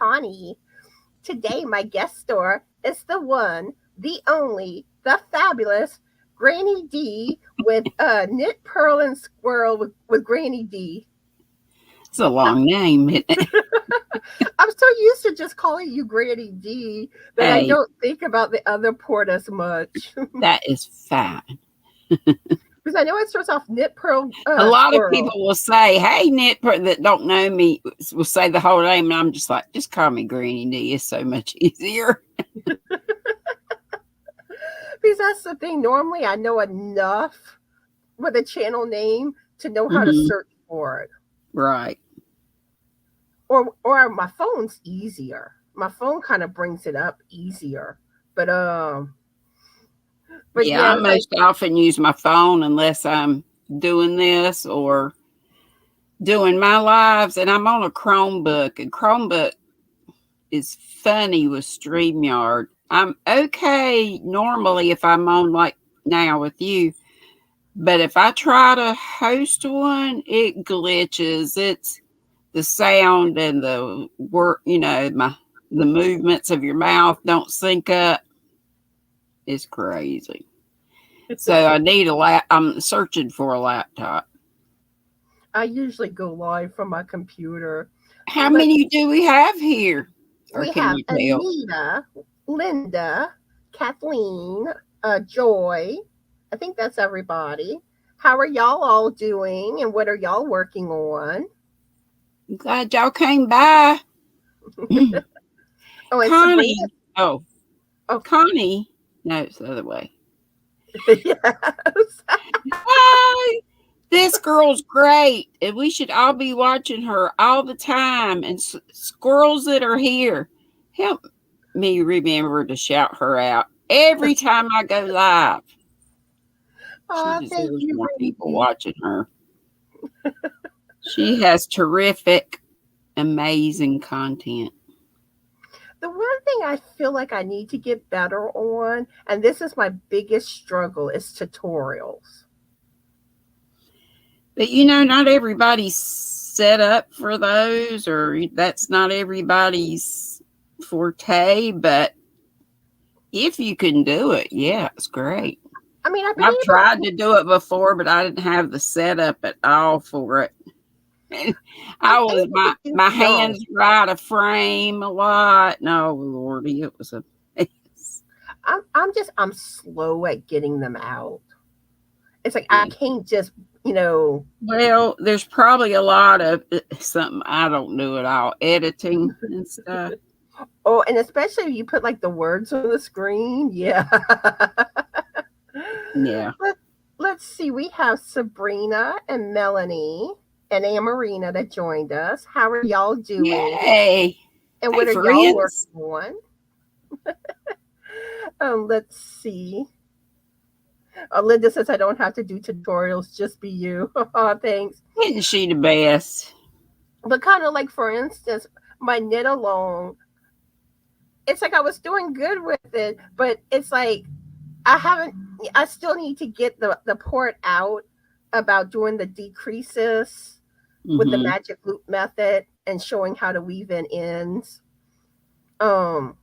Connie. Today, my guest star is the one, the only, the fabulous GrannyDee with Knit, Purl, and Squirrel with GrannyDee. It's a long name, isn't it? I'm so used to just calling you GrannyDee that I don't think about the other port as much. That is fine. Because I know it starts off Knit, Purl, a lot Squirrel. of people will say, hey, Knit, Purl, that don't know me, will say the whole name, and I'm just like, just call me GrannyDee. It's so much easier. Because that's the thing. Normally, I know enough with a channel name to know how to search for it. Right. Or my phone's easier. My phone kind of brings it up easier. But yeah, I most often use my phone unless I'm doing this or doing my lives, and I'm on a Chromebook, and Chromebook is funny with StreamYard. I'm okay normally if I'm on like now with you, but if I try to host one, it glitches. It's the sound and the work, the movements of your mouth don't sync up. It's crazy. So I need I'm searching for a laptop. I usually go live from my computer. How many do we have here? We have Anita, Linda, Kathleen, Joy. I think that's everybody. How are y'all all doing, and what are y'all working on? I'm glad y'all came by. Connie. Oh, Connie. No, it's the other way. Yes. Hi. This girl's great, and we should all be watching her all the time. And squirrels that are here, help me remember to shout her out every time I go live. She deserves more people watching her. She has terrific, amazing content. The one thing I feel like I need to get better on, and this is my biggest struggle, is tutorials. But not everybody's set up for those, or that's not everybody's forte. But if you can do it, yeah, it's great. I mean, I've tried to do it before, but I didn't have the setup at all for it. My hands were out of frame a lot. No, Lordy, it was a mess. I'm slow at getting them out. It's like I can't just, Well, there's probably a lot of something I don't do at all, editing and stuff. Oh, and especially if you put like the words on the screen. Yeah. Yeah. Let's see. We have Sabrina and Melanie and Amoreena that joined us. How are y'all doing? Yay. And what are y'all working on? Let's see. Linda says I don't have to do tutorials, just be you. Oh, thanks. Isn't she the best? But kind of like, for instance, my knit along, it's like I was doing good with it, but it's like I still need to get the port out about doing the decreases with the magic loop method and showing how to weave in ends. And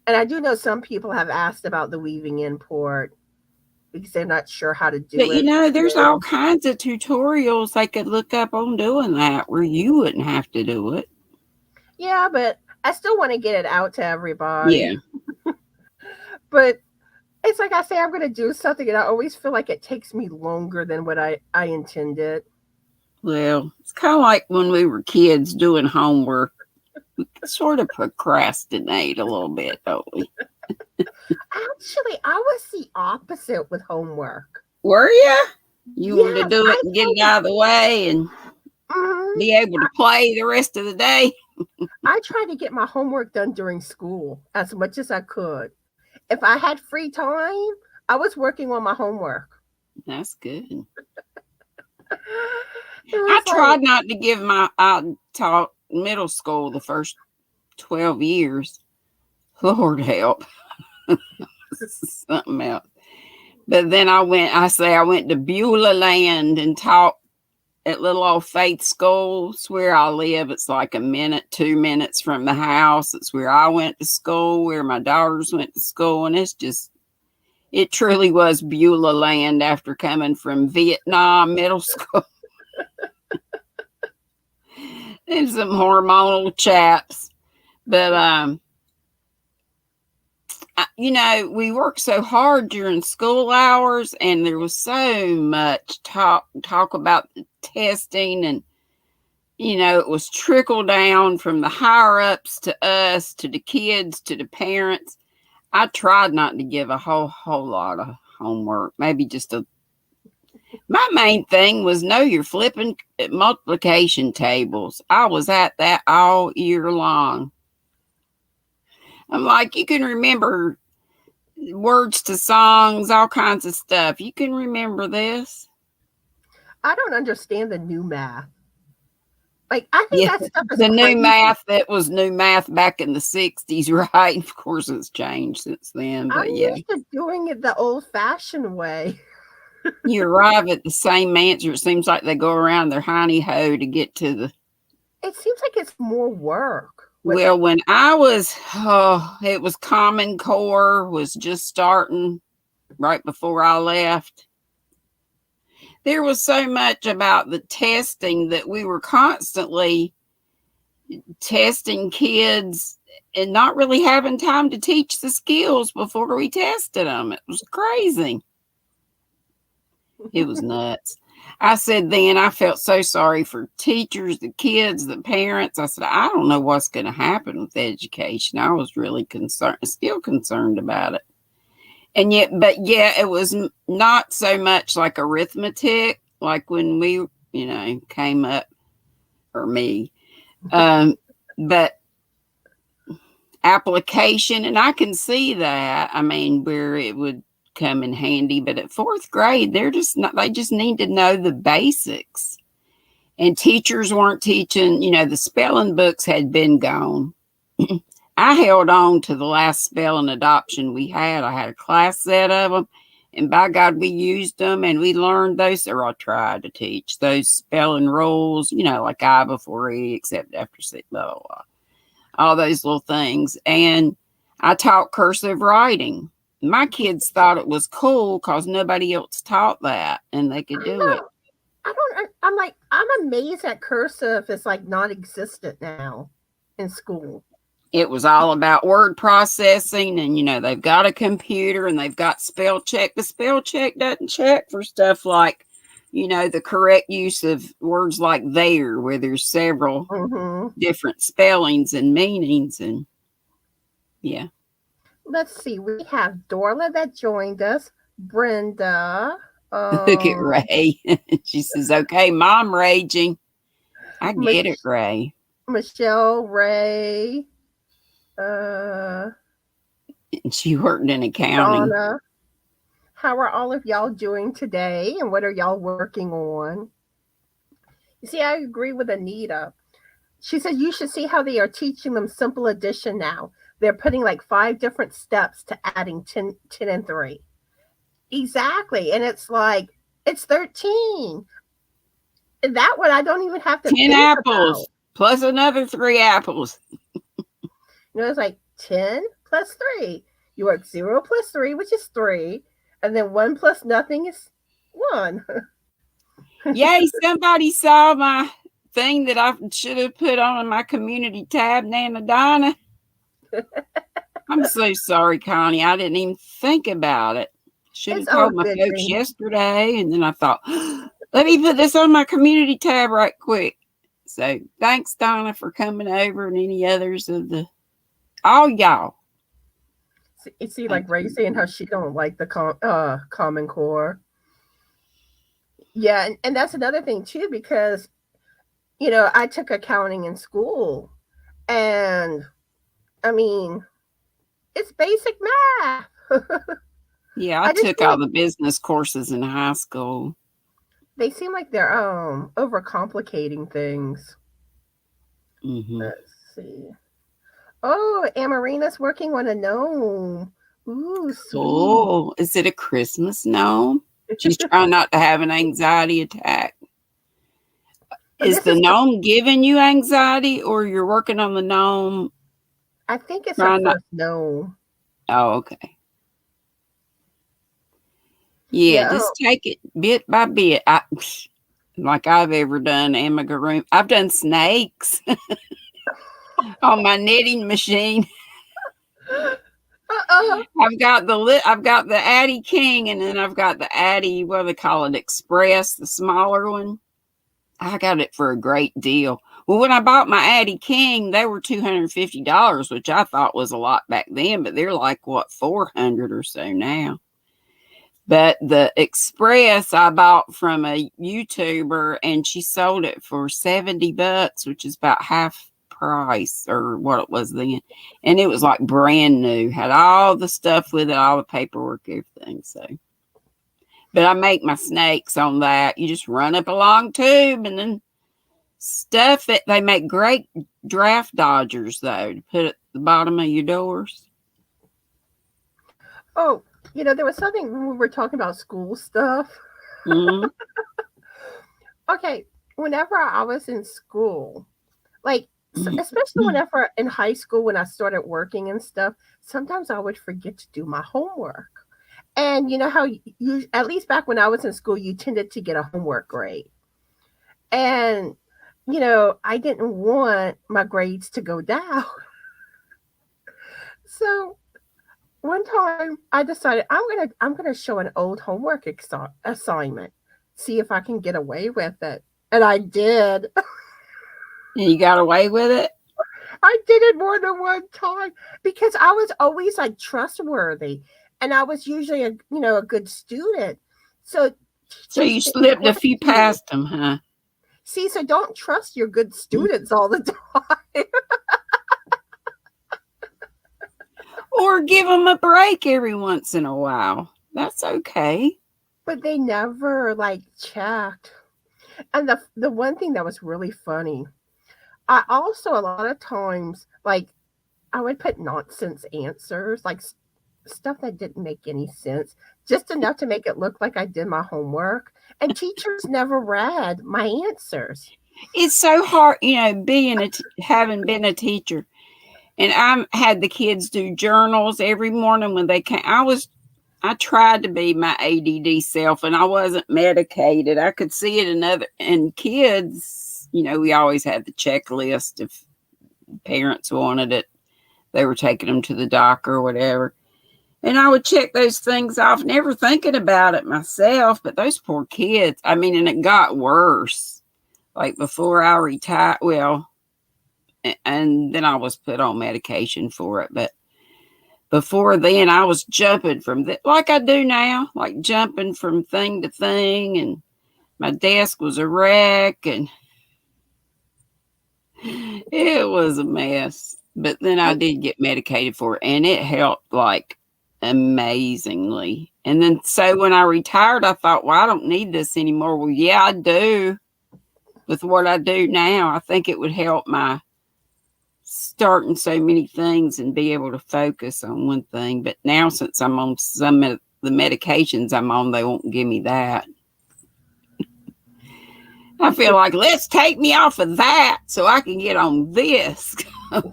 I do know some people have asked about the weaving in port because they're not sure how to do it. But there's all kinds of tutorials they could look up on doing that where you wouldn't have to do it. Yeah, but I still want to get it out to everybody. Yeah. But it's like I say, I'm going to do something, and I always feel like it takes me longer than what I intended. Well, it's kind of like when we were kids doing homework. We sort of procrastinate a little bit, don't we? Actually, I was the opposite with homework. Were you? You wanted to do it and get it out of the way and be able to play the rest of the day? I tried to get my homework done during school as much as I could. If I had free time, I was working on my homework. That's good. I tried not to give I taught middle school the first 12 years. Lord help. Something else. But then I went to Beulah Land and taught at little old Faith School. It's where I live. It's like a minute, 2 minutes from the house. It's where I went to school, where my daughters went to school. And it truly was Beulah land after coming from Vietnam middle school. And some hormonal chaps. But, we worked so hard during school hours, and there was so much talk about the testing, and it was trickle down from the higher ups to us, to the kids, to the parents. I tried not to give a whole lot of homework, maybe just my main thing was know your flipping multiplication tables. I was at that all year long. I'm like, you can remember words to songs, all kinds of stuff. You can remember this. I don't understand the new math. Like, I think that stuff is the crazy. New math, that was new math back in the 60s, right? Of course, it's changed since then. But I'm used to doing it the old-fashioned way. You arrive at the same answer. It seems like they go around their hiney ho to get to the. It seems like it's more work. Well, when I was, it was Common Core was just starting right before I left. There was so much about the testing that we were constantly testing kids and not really having time to teach the skills before we tested them. It was crazy. It was nuts. I said then, I felt so sorry for teachers, the kids, the parents. I said, I don't know what's going to happen with education. I was really still concerned about it. And yet, it was not so much like arithmetic, like when we, came up, or me, but application. And I can see that, where it would come in handy. But at 4th grade, they just need to know the basics. And teachers weren't teaching, the spelling books had been gone. I held on to the last spelling adoption we had. I had a class set of them, and by God, we used them, and we learned those, or I tried to teach those spelling rules, like I before E, except after C, blah, blah, blah. All those little things. And I taught cursive writing. My kids thought it was cool because nobody else taught that, and they could do it. I'm amazed that cursive is like non-existent now in school. It was all about word processing, and they've got a computer and they've got spell check. The spell check doesn't check for stuff like, the correct use of words like there, where there's several different spellings and meanings. And yeah. Let's see. We have Dorla that joined us. Brenda. Look at Ray. She says, okay, Mom raging. I get it, Ray. Michelle, Ray. She worked in accounting. Donna. How are all of y'all doing today, and what are y'all working on? You see, I agree with Anita. She said you should see how they are teaching them simple addition now. They're putting like 5 different steps to adding 10 and 3. Exactly. And it's like, it's 13. And that one I don't even have to 10 apples about. Plus another 3 apples. It's like 10 plus 3. You work 0 plus 3, which is 3. And then 1 plus nothing is 1. Yay, somebody saw my thing that I should have put on my community tab, Nana Donna. I'm so sorry, Connie. I didn't even think about it. Should have told my folks yesterday. And then I thought, let me put this on my community tab right quick. So thanks, Donna, for coming over, and any others of all y'all. You see, like Ray saying how she don't like the Common Core. Yeah, and that's another thing too, because I took accounting in school, and it's basic math. Yeah, I took all the business courses in high school. They seem like they're overcomplicating things. Let's see. Oh, Amoreena's working on a gnome. Ooh, sweet. Oh, is it a Christmas gnome? She's trying not to have an anxiety attack. But Is this the is, gnome giving you anxiety, or you're working on the gnome? I think it's her Trying not. first no. Oh, okay. Yeah, Yeah. just take it bit by bit. Like I've ever done amigurumi. I've done snakes on my knitting machine. I've got the Addie King, and then I've got the Addie, what do they call it, Express, the smaller one. I got it for a great deal. Well, when I bought my Addie King, they were $250, which I thought was a lot back then, but they're like what, $400 or so now. But the Express I bought from a YouTuber, and she sold it for $70, which is about half price or what it was then. And it was like brand new, had all the stuff with it, all the paperwork, everything. So, but I make my snakes on that. You just run up a long tube and then stuff it. They make great draft dodgers, though, to put at the bottom of your doors. Oh, there was something when we were talking about school stuff. Mm-hmm. Okay, whenever I was in school, like, especially whenever in high school when I started working and stuff, sometimes I would forget to do my homework. And you know how you, at least back when I was in school, you tended to get a homework grade. And I didn't want my grades to go down. So one time I decided I'm gonna show an old homework assignment, see if I can get away with it, and I did. And you got away with it? I did it more than one time because I was always like trustworthy, and I was usually a good student. So you slipped a few past them, huh? See, so don't trust your good students all the time. Or give them a break every once in a while. That's okay. But they never checked. And the one thing that was really funny, I also a lot of times I would put nonsense answers, stuff that didn't make any sense, just enough to make it look like I did my homework. And teachers never read my answers. It's so hard, having been a teacher. And I had the kids do journals every morning when they came. I tried to be my ADD self, and I wasn't medicated. I could see it and kids, we always had the checklist. If parents wanted it, they were taking them to the doctor or whatever. And I would check those things off, never thinking about it myself. But those poor kids, and it got worse. Like before I retired, and then I was put on medication for it. But before then, I was jumping from like I do now, like jumping from thing to thing. And my desk was a wreck, and it was a mess. But then I did get medicated for it, and it helped amazingly. And then so when I retired, I thought, well, I don't need this anymore. Well, yeah, I do. With what I do now, I think it would help my starting so many things and be able to focus on one thing. But now, since I'm on some of the medications I'm on, they won't give me that. I feel like, let's take me off of that so I can get on this. As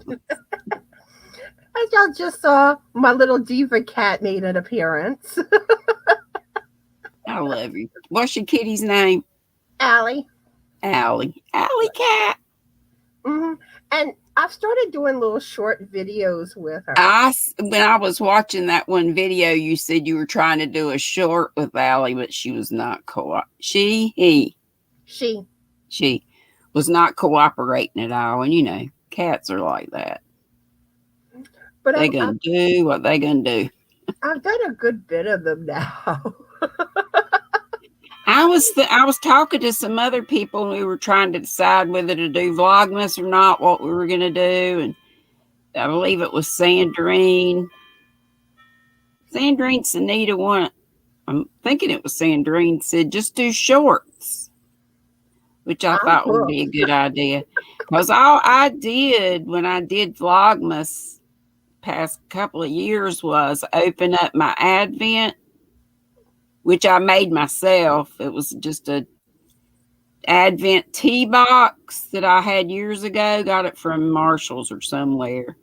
y'all just saw, my little diva cat made an appearance. I love you. What's your kitty's name? Allie. Allie cat. Mm-hmm. And I've started doing little short videos with her. When I was watching that one video, you said you were trying to do a short with Allie, but she was not She was not cooperating at all. And cats are like that. But they're gonna do what they're gonna do. I've done a good bit of them now. I was talking to some other people, and we were trying to decide whether to do Vlogmas or not, what we were going to do. And I believe it was Sandrine. Sandrine Sanita one. I'm thinking it was Sandrine said, just do shorts, which I thought would be a good idea. Because all I did when I did Vlogmas past couple of years was open up my Advent, which I made myself. It was just a Advent tea box that I had years ago. Got it from Marshall's or somewhere.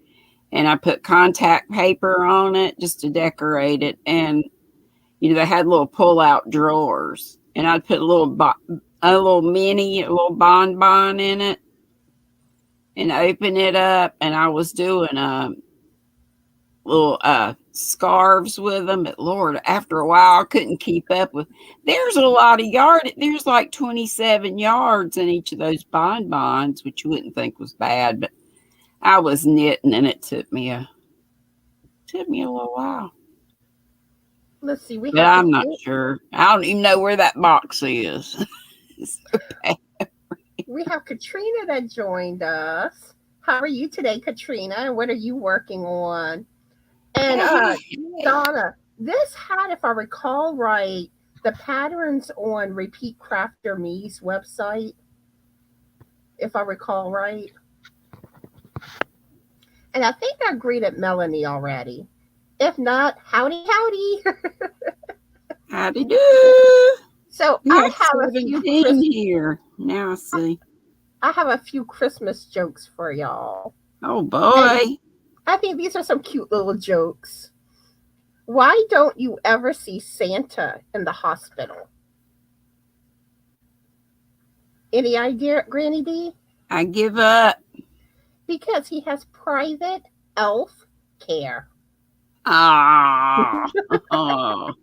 And I put contact paper on it just to decorate it. And, they had little pull-out drawers. And I'd put a little bonbon in it and open it up. And I was doing little scarves with them, but Lord, after a while I couldn't keep up with. There's a lot of yard. There's like 27 yards in each of those bonbons, which you wouldn't think was bad, but I was knitting and it took me a little while. Let's see. But I'm not sure. I don't even know where that box is. So we have Katrina that joined us. How are you today, Katrina? And what are you working on? And Donna, this hat, if I recall right, the pattern's on Repeat Crafter Me's website, if I recall right. And I think I greeted Melanie already. If not, howdy. Howdy do. So I have a few here. Now I see. I have a few Christmas jokes for y'all. Oh boy. And I think these are some cute little jokes. Why don't you ever see Santa in the hospital? Any idea, GrannyDee? I give up. Because he has private elf care. Ah. Oh.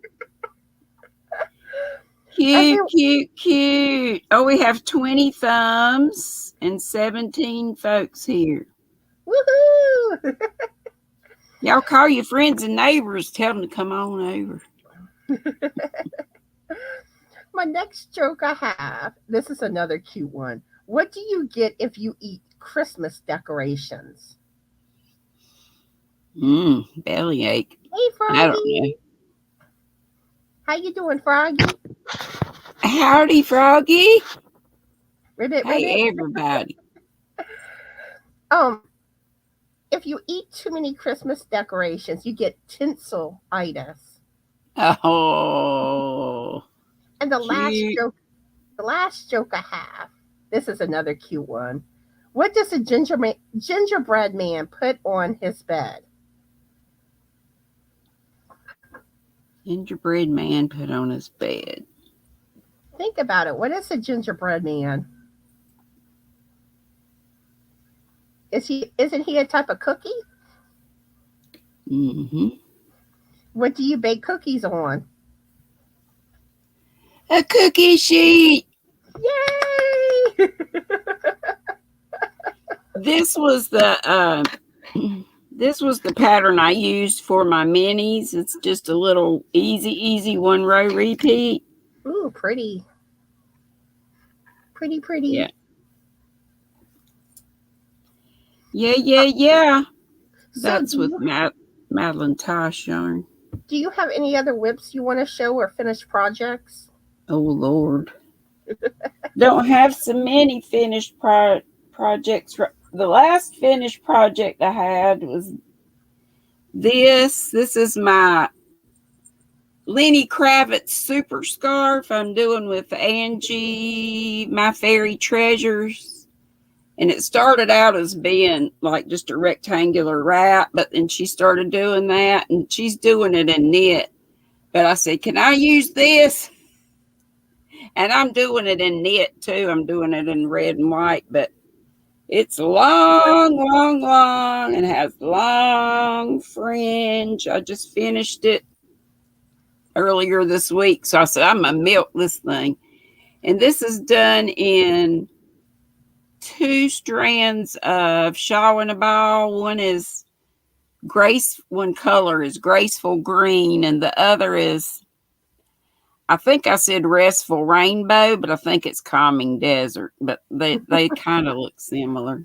Cute. Oh, we have 20 thumbs and 17 folks here. Woohoo! Y'all call your friends and neighbors, tell them to come on over. My next joke I have, this is another cute one. What do you get if you eat Christmas decorations? Bellyache. Hey, Froggy. I don't know. How you doing, Froggy? Howdy, Froggy. Ribbit. Hey, everybody. If you eat too many Christmas decorations, you get tinselitis. Oh. And the last joke I have, this is another cute one. What does a gingerbread man put on his bed? Gingerbread man put on his bed. Think about it. What is a gingerbread man? Isn't he a type of cookie? Mm-hmm. What do you bake cookies on? A cookie sheet. Yay! This was the pattern I used for my minis. It's just a little easy 1-row repeat. Ooh, pretty. Pretty. Yeah. So that's with Madeline Tosh yarn. Do you have any other whips you want to show or finished projects? Oh Lord. Don't have so many finished projects. The last finished project I had was this. This is my Lenny Kravitz super scarf I'm doing with Angie, My Fairy Treasures. And it started out as being like just a rectangular wrap, but then she started doing that, and she's doing it in knit. But I said, can I use this? And I'm doing it in knit too. I'm doing it in red and white, but it's long, and has long fringe. I just finished it earlier this week. So I said, I'm going to milk this thing. And this is done in 2 strands of shawl and a ball. One color is graceful green, and the other is, I think I said restful rainbow, but I think it's calming desert. But they kind of look similar.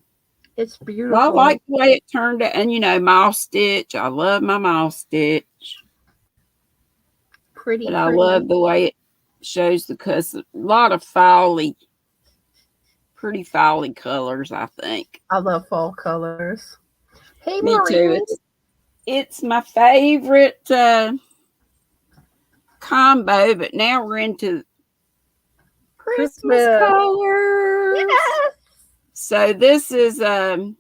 It's beautiful. Well, I like the way it turned out, and mouse stitch. I love my mouse stitch. Pretty. I love the way it shows because a lot of pretty fowly colors, I think. I love fall colors. Hey, me Maureen. too. It's my favorite combo, but now we're into Christmas colors. Yes. So this is done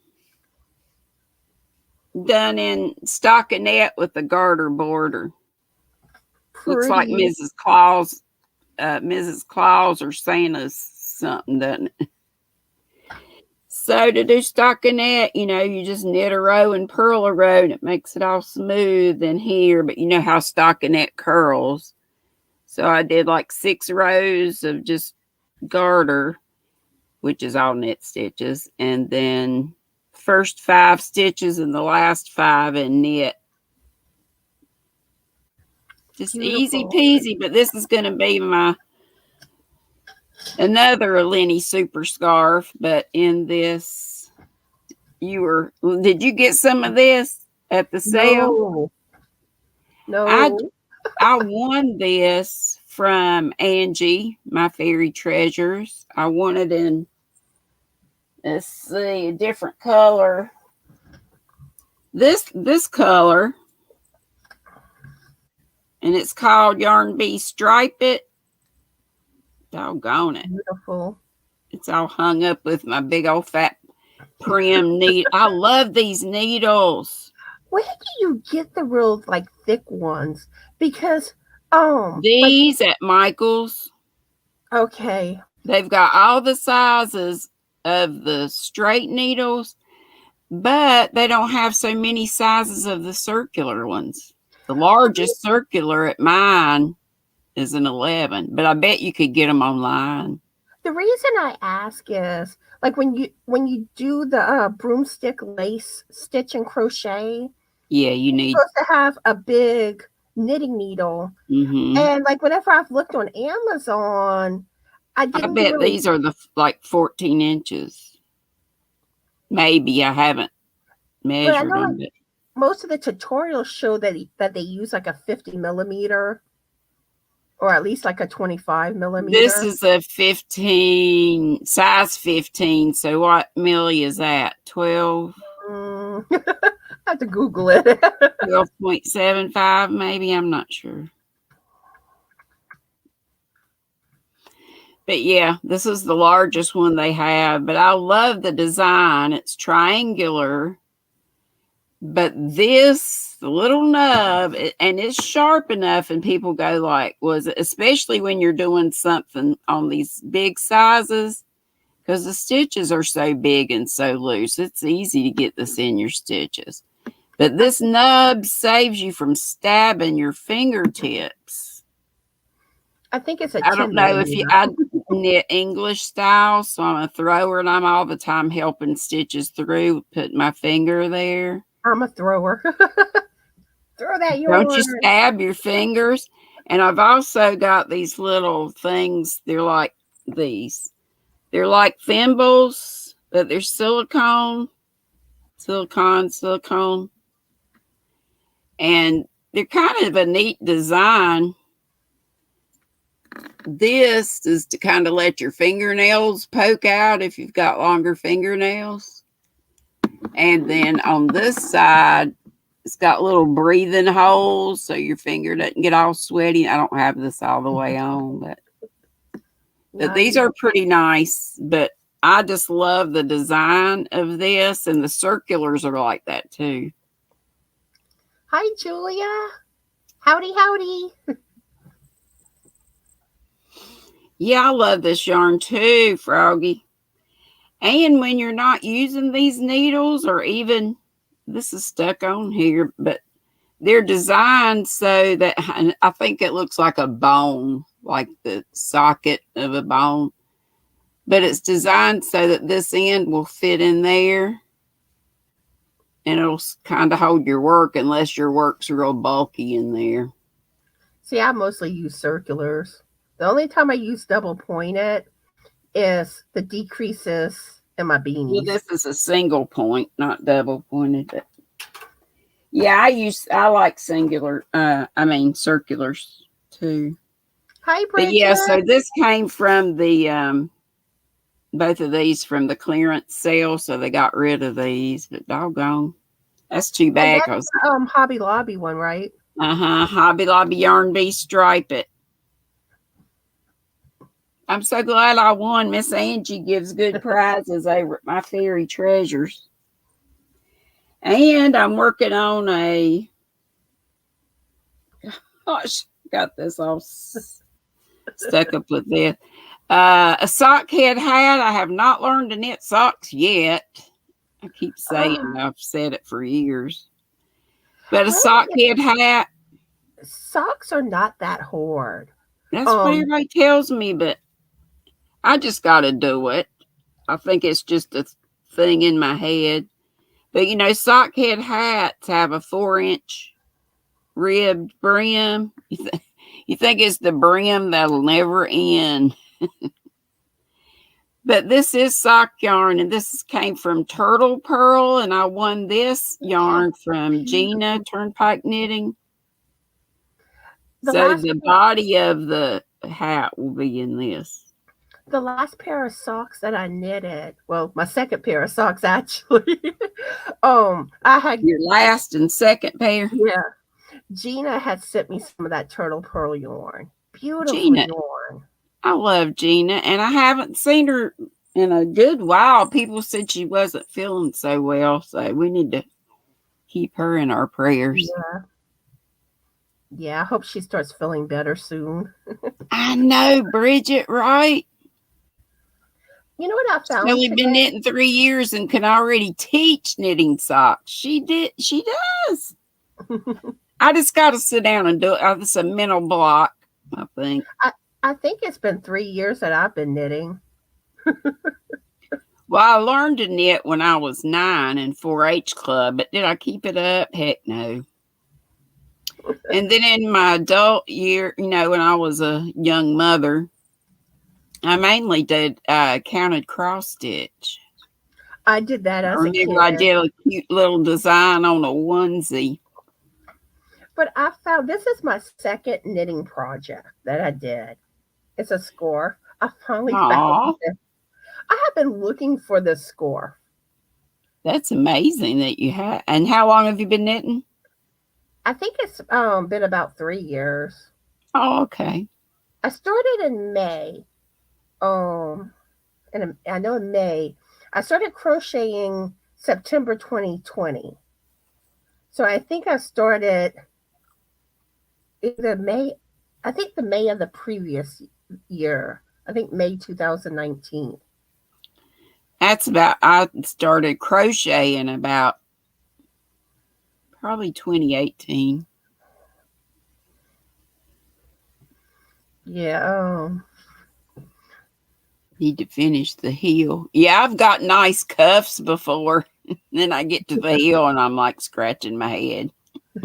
in stockinette with the garter border. Pretty. Looks like Mrs. Claus or Santa's something, doesn't it? So to do stockinette, you just knit a row and purl a row, and it makes it all smooth in here. But you know how stockinette curls. So I did like 6 rows of just garter, which is all knit stitches, and then first 5 stitches and the last 5 in knit. Just easy peasy. But this is going to be my another Lenny super scarf, but in this, did you get some of this at the sale? No. I won this from Angie, my fairy treasures. I won it in, let's see, a different color. This color, and it's called Yarn Bee Stripe It. Doggone it. Beautiful. It's all hung up with my big old fat prim needle. I love these needles. Where do you get the real thick ones? Because these at Michael's. Okay. They've got all the sizes of the straight needles, but they don't have so many sizes of the circular ones. The largest circular at mine is an 11, but I bet you could get them online. The reason I ask is when you do the broomstick lace stitch and crochet, yeah, you're supposed to have a big knitting needle. Mm-hmm. And whenever I've looked on Amazon, I bet these are the 14 inches. Maybe I haven't measured them. But most of the tutorials show that they use a 50 millimeter. Or at least a 25 millimeter. This is a 15, size 15. So what milli is that? 12? I have to Google it. 12.75 maybe. I'm not sure. But yeah, this is the largest one they have. But I love the design. It's triangular. But this, the little nub, and it's sharp enough, and people go especially when you're doing something on these big sizes, because the stitches are so big and so loose. It's easy to get this in your stitches. But this nub saves you from stabbing your fingertips. I think it's I don't know I knit English style, so I'm a thrower, and I'm all the time helping stitches through, putting my finger there. I'm a thrower. Throw that yarn. Don't you stab your fingers. And I've also got these little things. They're like these. They're like thimbles, but they're silicone. And they're kind of a neat design. This is to kind of let your fingernails poke out if you've got longer fingernails. And then on this side, it's got little breathing holes so your finger doesn't get all sweaty. I don't have this all the way on, but these are pretty nice. But I just love the design of this, and the circulars are like that too. Hi, Julia. Howdy, howdy. Yeah, I love this yarn too, Froggy. And when you're not using these needles, or even, this is stuck on here, but they're designed so that, I think it looks like a bone, like the socket of a bone. But it's designed so that this end will fit in there. And it'll kind of hold your work, unless your work's real bulky in there. See, I mostly use circulars. The only time I use double pointed is the decreases in my beanies. Well, this is a single point, not double pointed. But yeah, I like circulars too. Hi, Bridget. But yeah, so this came from the both of these from the clearance sale, so they got rid of these. But doggone, that's too bad. That's Hobby Lobby one, right? Hobby Lobby Yarn Bee Stripe It. I'm so glad I won. Miss Angie gives good prizes over at my fairy treasures. And I'm working on a, gosh, got this all stuck up with this. A sock head hat. I have not learned to knit socks yet. I keep saying I've said it for years. But a sock head hat. Socks are not that hard. That's what everybody tells me, but I just got to do it. I think it's just a thing in my head. But, you know, sock head hats have a 4-inch ribbed brim. You think it's the brim that'll never end. But this is sock yarn, and this came from Turtle Purl, and I won this yarn from Gina Turnpike Knitting. So the body of the hat will be in this. The last pair of socks that I knitted, well, my second pair of socks actually. I had your last and second pair. Yeah, Gina had sent me some of that Turtle Purl yarn. Beautiful yarn. I love Gina, and I haven't seen her in a good while. People said she wasn't feeling so well, so we need to keep her in our prayers. Yeah, I hope she starts feeling better soon. I know, Bridget, right? You know what I found? She's only been knitting 3 years and can already teach knitting socks. She does. I just got to sit down and do it. It's a mental block, I think. I think it's been 3 years that I've been knitting. Well, I learned to knit when I was 9 in 4-H club, but did I keep it up? Heck no. And then in my adult year, you know, when I was a young mother, I mainly counted cross stitch. I did that as a kid. I did a cute little design on a onesie. But I found this is my second knitting project that I did. It's a scarf. I finally found it. I have been looking for this scarf. That's amazing that you have. And how long have you been knitting? I think it's been about 3 years. Oh, okay. I started in May. And I know in May, I started crocheting September 2020. So I think I started either May, I think the May of the previous year. I think May 2019. I started crocheting about probably 2018. Yeah. Need to finish the heel. Yeah, I've got nice cuffs before. Then I get to the heel and I'm like scratching my head.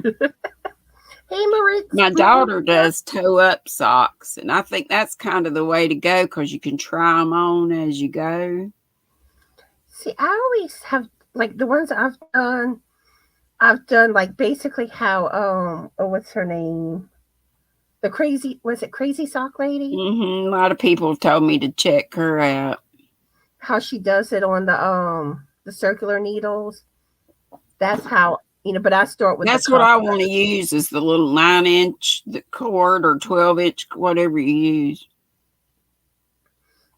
Hey, Marie. My daughter does toe up socks, and I think that's kind of the way to go because you can try them on as you go. See, I always have, like, the ones I've done like basically how, what's her name? Was it Crazy Sock Lady? Mm-hmm. A lot of people told me to check her out. How she does it on the circular needles. That's how, but I start with that's what I want to use is the little 9-inch cord or 12-inch, whatever you use.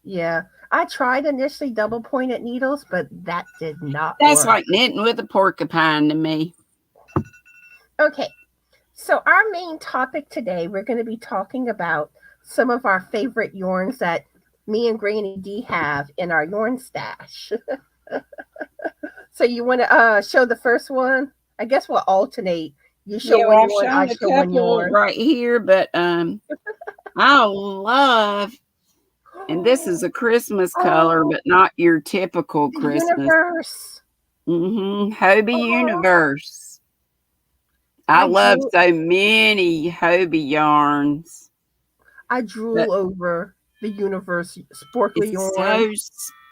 Yeah. I tried initially double pointed needles, but that did not That's work. like knitting with a porcupine to me. Okay. So our main topic today, we're going to be talking about some of our favorite yarns that me and GrannyDee have in our yarn stash. So you want to show the first one? I guess we'll alternate. You show one yarn, I show one yarn. Right here, but I love, and this is a Christmas color, but not your typical Christmas. Universe. Mm-hmm. Hobie Universe. I love so many Hobie yarns. I drool over the Universe sparkly yarn. So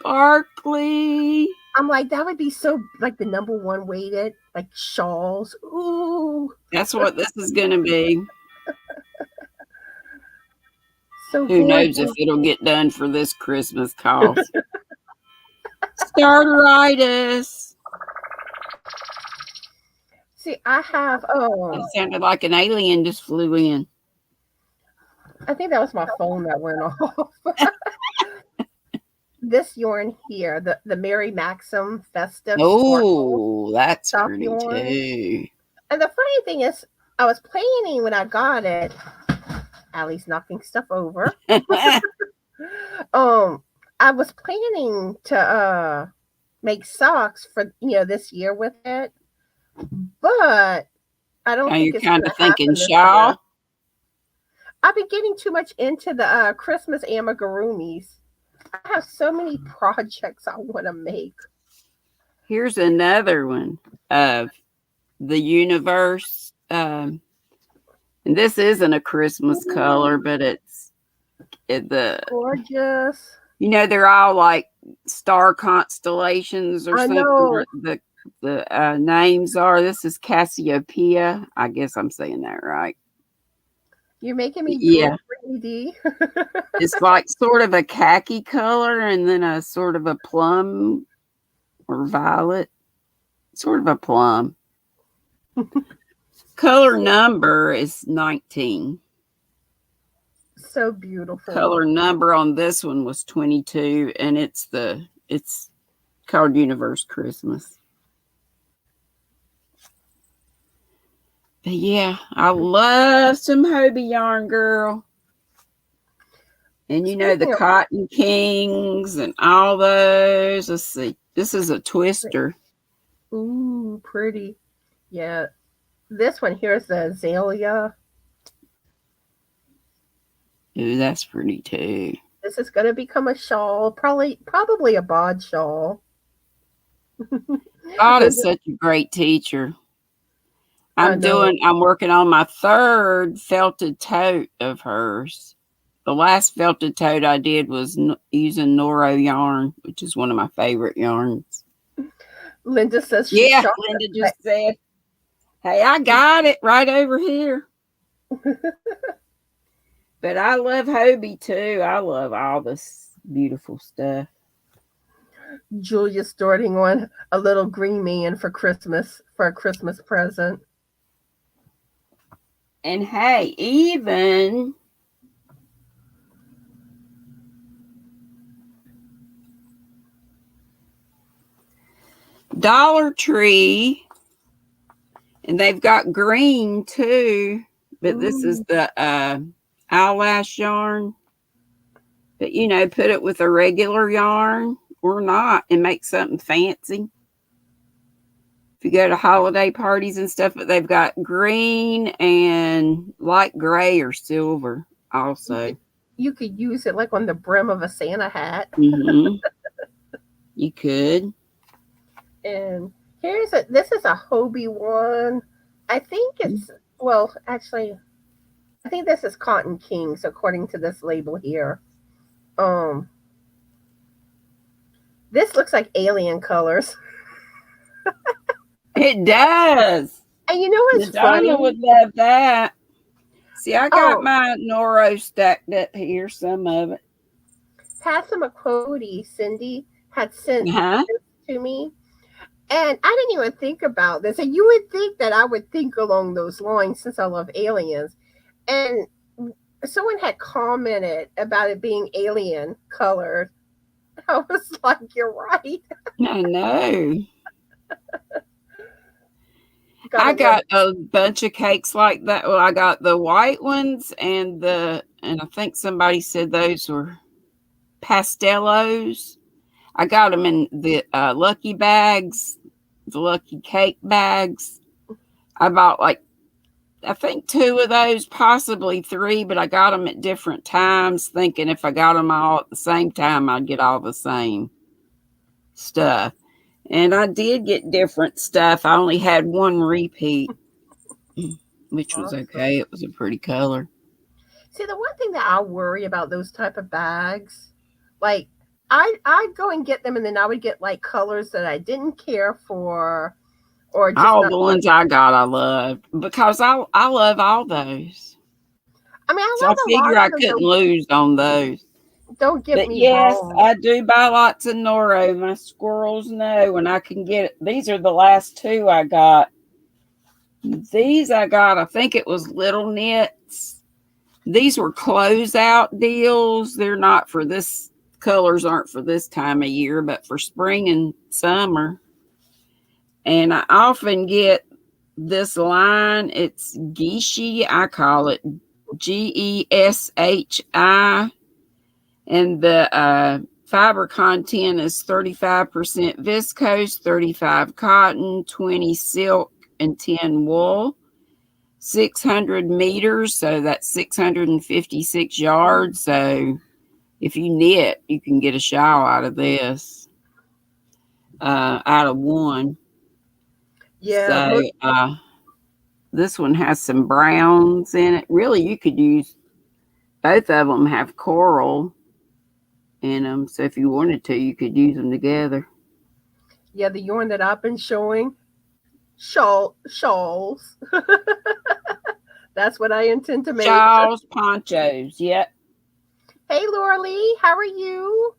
sparkly. I'm like, that would be so like the #1 weighted, like shawls. Ooh. That's what this is going to be. So who knows if it'll get done for this Christmas cost. Starteritis. See, I have, It sounded like an alien just flew in. I think that was my phone that went off. this yarn here, the Mary Maxim Festive Sparkle Oh, that's soft pretty yarn. too. And the funny thing is, I was planning when I got it. Allie's knocking stuff over. um, I was planning to make socks for this year with it, but I don't Now think you're it's kind going of to happen thinking this year. shawl. I've been getting too much into the Christmas amigurumis. I have so many projects I want to make. Here's another one of the universe. And this isn't a Christmas color, but it's the Gorgeous. they're all like star constellations or I something. know. The names are. This is Cassiopeia. I guess I'm saying that right. You're making me Yeah, drool, GrannyDee. it's like sort of a khaki color and then a sort of a plum or violet, sort of a plum. Color number is 19. So beautiful. Color number on this one was 22, and it's called Universe Christmas. But yeah, I love some Hobie yarn, girl. And the Cotton Kings and all those. Let's see. This is a twister. Ooh, pretty. Yeah. This one here is the azalea. Ooh, that's pretty too. This is going to become a shawl, probably a bod shawl. God is such a great teacher. I'm working on my third felted tote of hers. The last felted tote I did was using Noro yarn, which is one of my favorite yarns. Linda says Linda just said, hey, I got it right over here. But I love Hobie too. I love all this beautiful stuff. Julia's starting on a little green man for Christmas, for a Christmas present. And hey, even Dollar Tree, and they've got green too, but this is the eyelash yarn. But put it with a regular yarn or not and make something fancy. If you go to holiday parties and stuff, but they've got green and light gray or silver also. You could use it like on the brim of a Santa hat. Mm-hmm. You could. And this is a Hobie one. I think it's, actually, I think this is Cotton Kings, according to this label here. This looks like alien colors. It does. And you know what's funny? Donna would love that. See, I got my Noro stacked up here, some of it. Passamaquoddy, Cindy, had sent this to me. And I didn't even think about this. And you would think that I would think along those lines since I love aliens. And someone had commented about it being alien colored. I was like, you're right. I know. I got a bunch of cakes like that. Well, I got the white ones and I think somebody said those were pastellos. I got them in the lucky bags, the lucky cake bags. I bought I think 2 of those, possibly 3, but I got them at different times, thinking if I got them all at the same time, I'd get all the same stuff. And I did get different stuff. I only had 1 repeat, which was okay. It was a pretty color. See, the one thing that I worry about those type of bags, like I'd go and get them, and then I would get colors that I didn't care for, or just all the ones I got, I loved because I love all those. I mean, I figure I couldn't lose on those. Don't get me wrong. Yes, I do buy lots of Noro. My squirrels know when I can get it. These are the last 2 I got. These I got, I think it was Little Knits. These were closeout deals. They're not for this colors aren't for this time of year, but for spring and summer. And I often get this line. It's Geshi. I call it Geshi. And the fiber content is 35% viscose, 35 cotton, 20 silk, and 10 wool. 600 meters, so that's 656 yards. So if you knit, you can get a shawl out of this, out of one. Yeah. So this one has some browns in it. Really, you could use both of them. Have coral in them, so if you wanted to, you could use them together. Yeah, the yarn that I've been showing, shawls. That's what I intend to make. Shawls, ponchos. Yep. Hey, Lorele, how are you?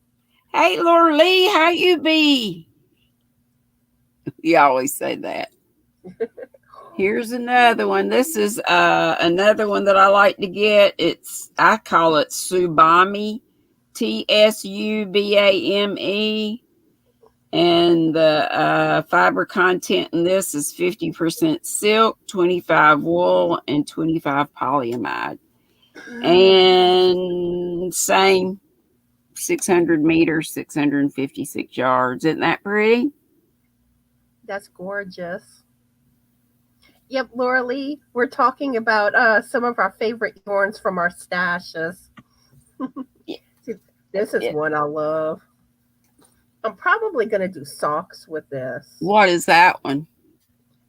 Hey, Lorele, how you be? You always say that. Here's another one. This is another one that I like to get. I call it Tsubame, Tsubame. And the fiber content in this is 50% silk, 25 wool, and 25 polyamide. And same 600 meters, 656 yards. Isn't that pretty? That's gorgeous. Yep, Lorele, we're talking about some of our favorite yarns from our stashes. Yeah. See, this is one I love. I'm probably going to do socks with this. What is that one?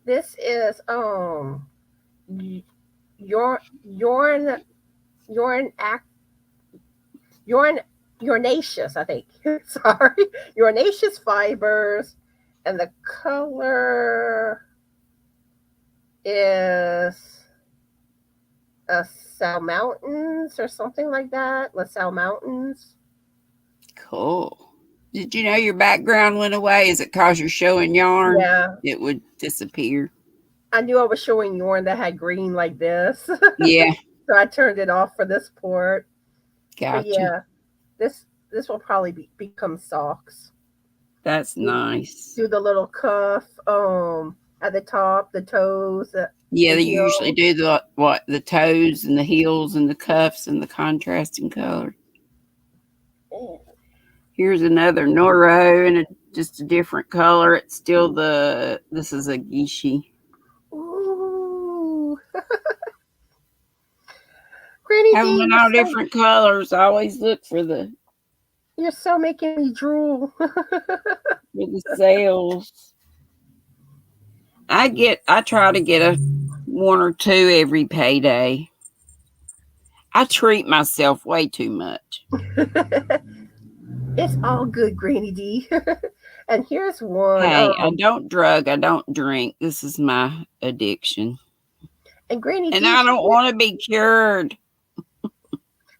This is Yarnaceous, I think. Sorry. Yarnaceous fibers, and the color is LaSalle Mountains or something like that. LaSalle Mountains. Cool. Did you know your background went away? Is it because you're showing yarn? Yeah. It would disappear. I knew I was showing yarn that had green like this. Yeah. So I turned it off for this part. Gotcha. But yeah, this will probably become socks. That's nice. Do the little cuff at the top, the toes. Yeah, they usually do the toes and the heels and the cuffs and the contrasting color. Oh. Here's another Noro in just a different color. It's still this is a Geshi. Ooh. GrannyDee, having them all different colors. I always look for You're so making me drool. for the sales. I try to get one or two every payday. I treat myself way too much. It's all good, GrannyDee. And here's one. Hey, I don't drug, I don't drink. This is my addiction. And GrannyDee, and I don't want to be cured.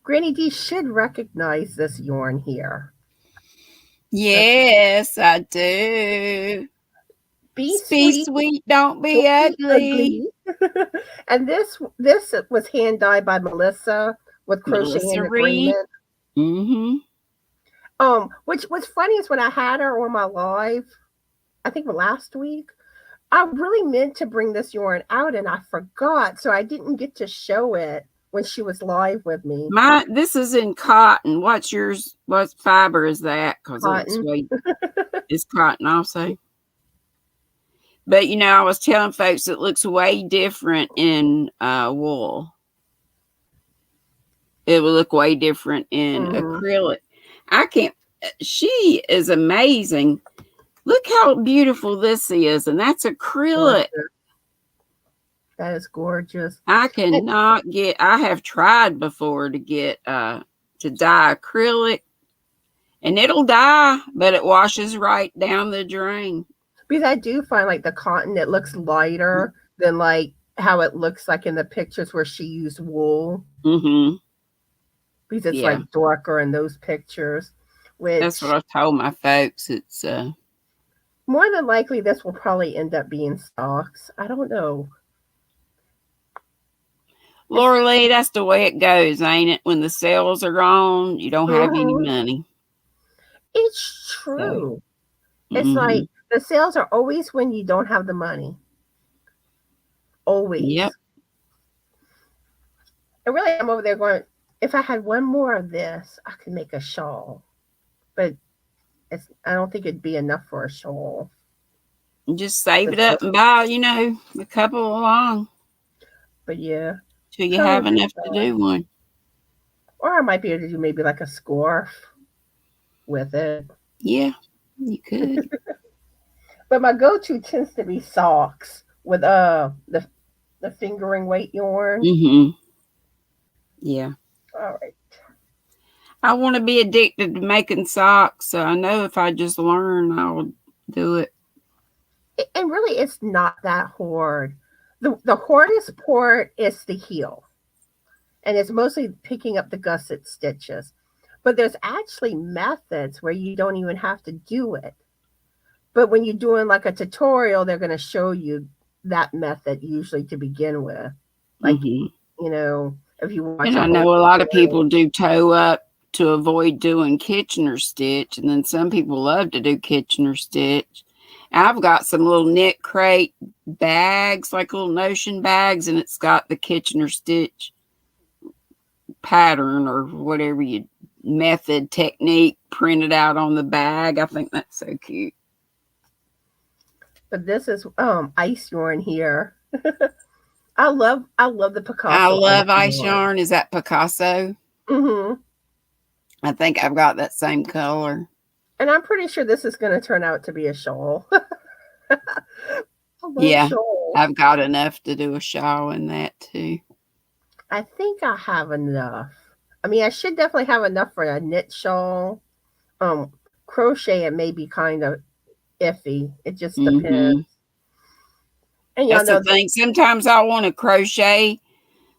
GrannyDee should recognize this yarn here. Yes, I do. Be sweet, don't be ugly. And this was hand dyed by Melissa with Crochet in Agreement. Mm-hmm. Which was funny is when I had her on my live, I think last week, I really meant to bring this yarn out and I forgot, so I didn't get to show it when she was live with me. This is in cotton. What's yours? What fiber is that? Because it's cotton also. But I was telling folks it looks way different in wool. It will look way different in acrylic. She is amazing. Look how beautiful this is, and that's acrylic. That is gorgeous. I have tried before to get to dye acrylic, and it'll dye, but it washes right down the drain. Because I do find like the cotton, it looks lighter than like how it looks like in the pictures where she used wool. Mm-hmm. Because it's like darker in those pictures. That's what I told my folks. It's more than likely this will probably end up being socks. I don't know. Lorele, that's the way it goes, ain't it? When the sales are gone, you don't have any money. It's So, true. It's like the sales are always when you don't have the money. yep. Always. And really, I'm over there going, if I had one more of this, I could make a shawl. But I don't think it'd be enough for a shawl. Just save it up and buy, a couple along But yeah, till you probably have be enough to fun. do one. Or I might be able to do maybe like a scarf with it. Yeah, you could. But my go-to tends to be socks with the fingering weight yarn. Yeah. All right. I want to be addicted to making socks, so I know if I just learn, I'll do it. And really, it's not that hard. The hardest part is the heel, and it's mostly picking up the gusset stitches. But there's actually methods where you don't even have to do it. But when you're doing like a tutorial, they're going to show you that method usually to begin with. Like, if you watch And a I whole know a lot of tutorial. people do toe up to avoid doing Kitchener stitch, and then some people love to do Kitchener stitch. I've got some little knit crate bags, like little notion bags, and it's got the Kitchener stitch pattern or whatever method technique printed out on the bag. I think that's so cute. But this is ice yarn here. I love the Picasso. I love ice yarn. Is that Picasso? Mm-hmm. I think I've got that same color. And I'm pretty sure this is going to turn out to be a shawl. Yeah, shawl. I've got enough to do a shawl in that too. I think I have enough. I mean, I should definitely have enough for a knit shawl. Crochet, it may be kind of iffy. It just depends. And that's the thing. Sometimes I want to crochet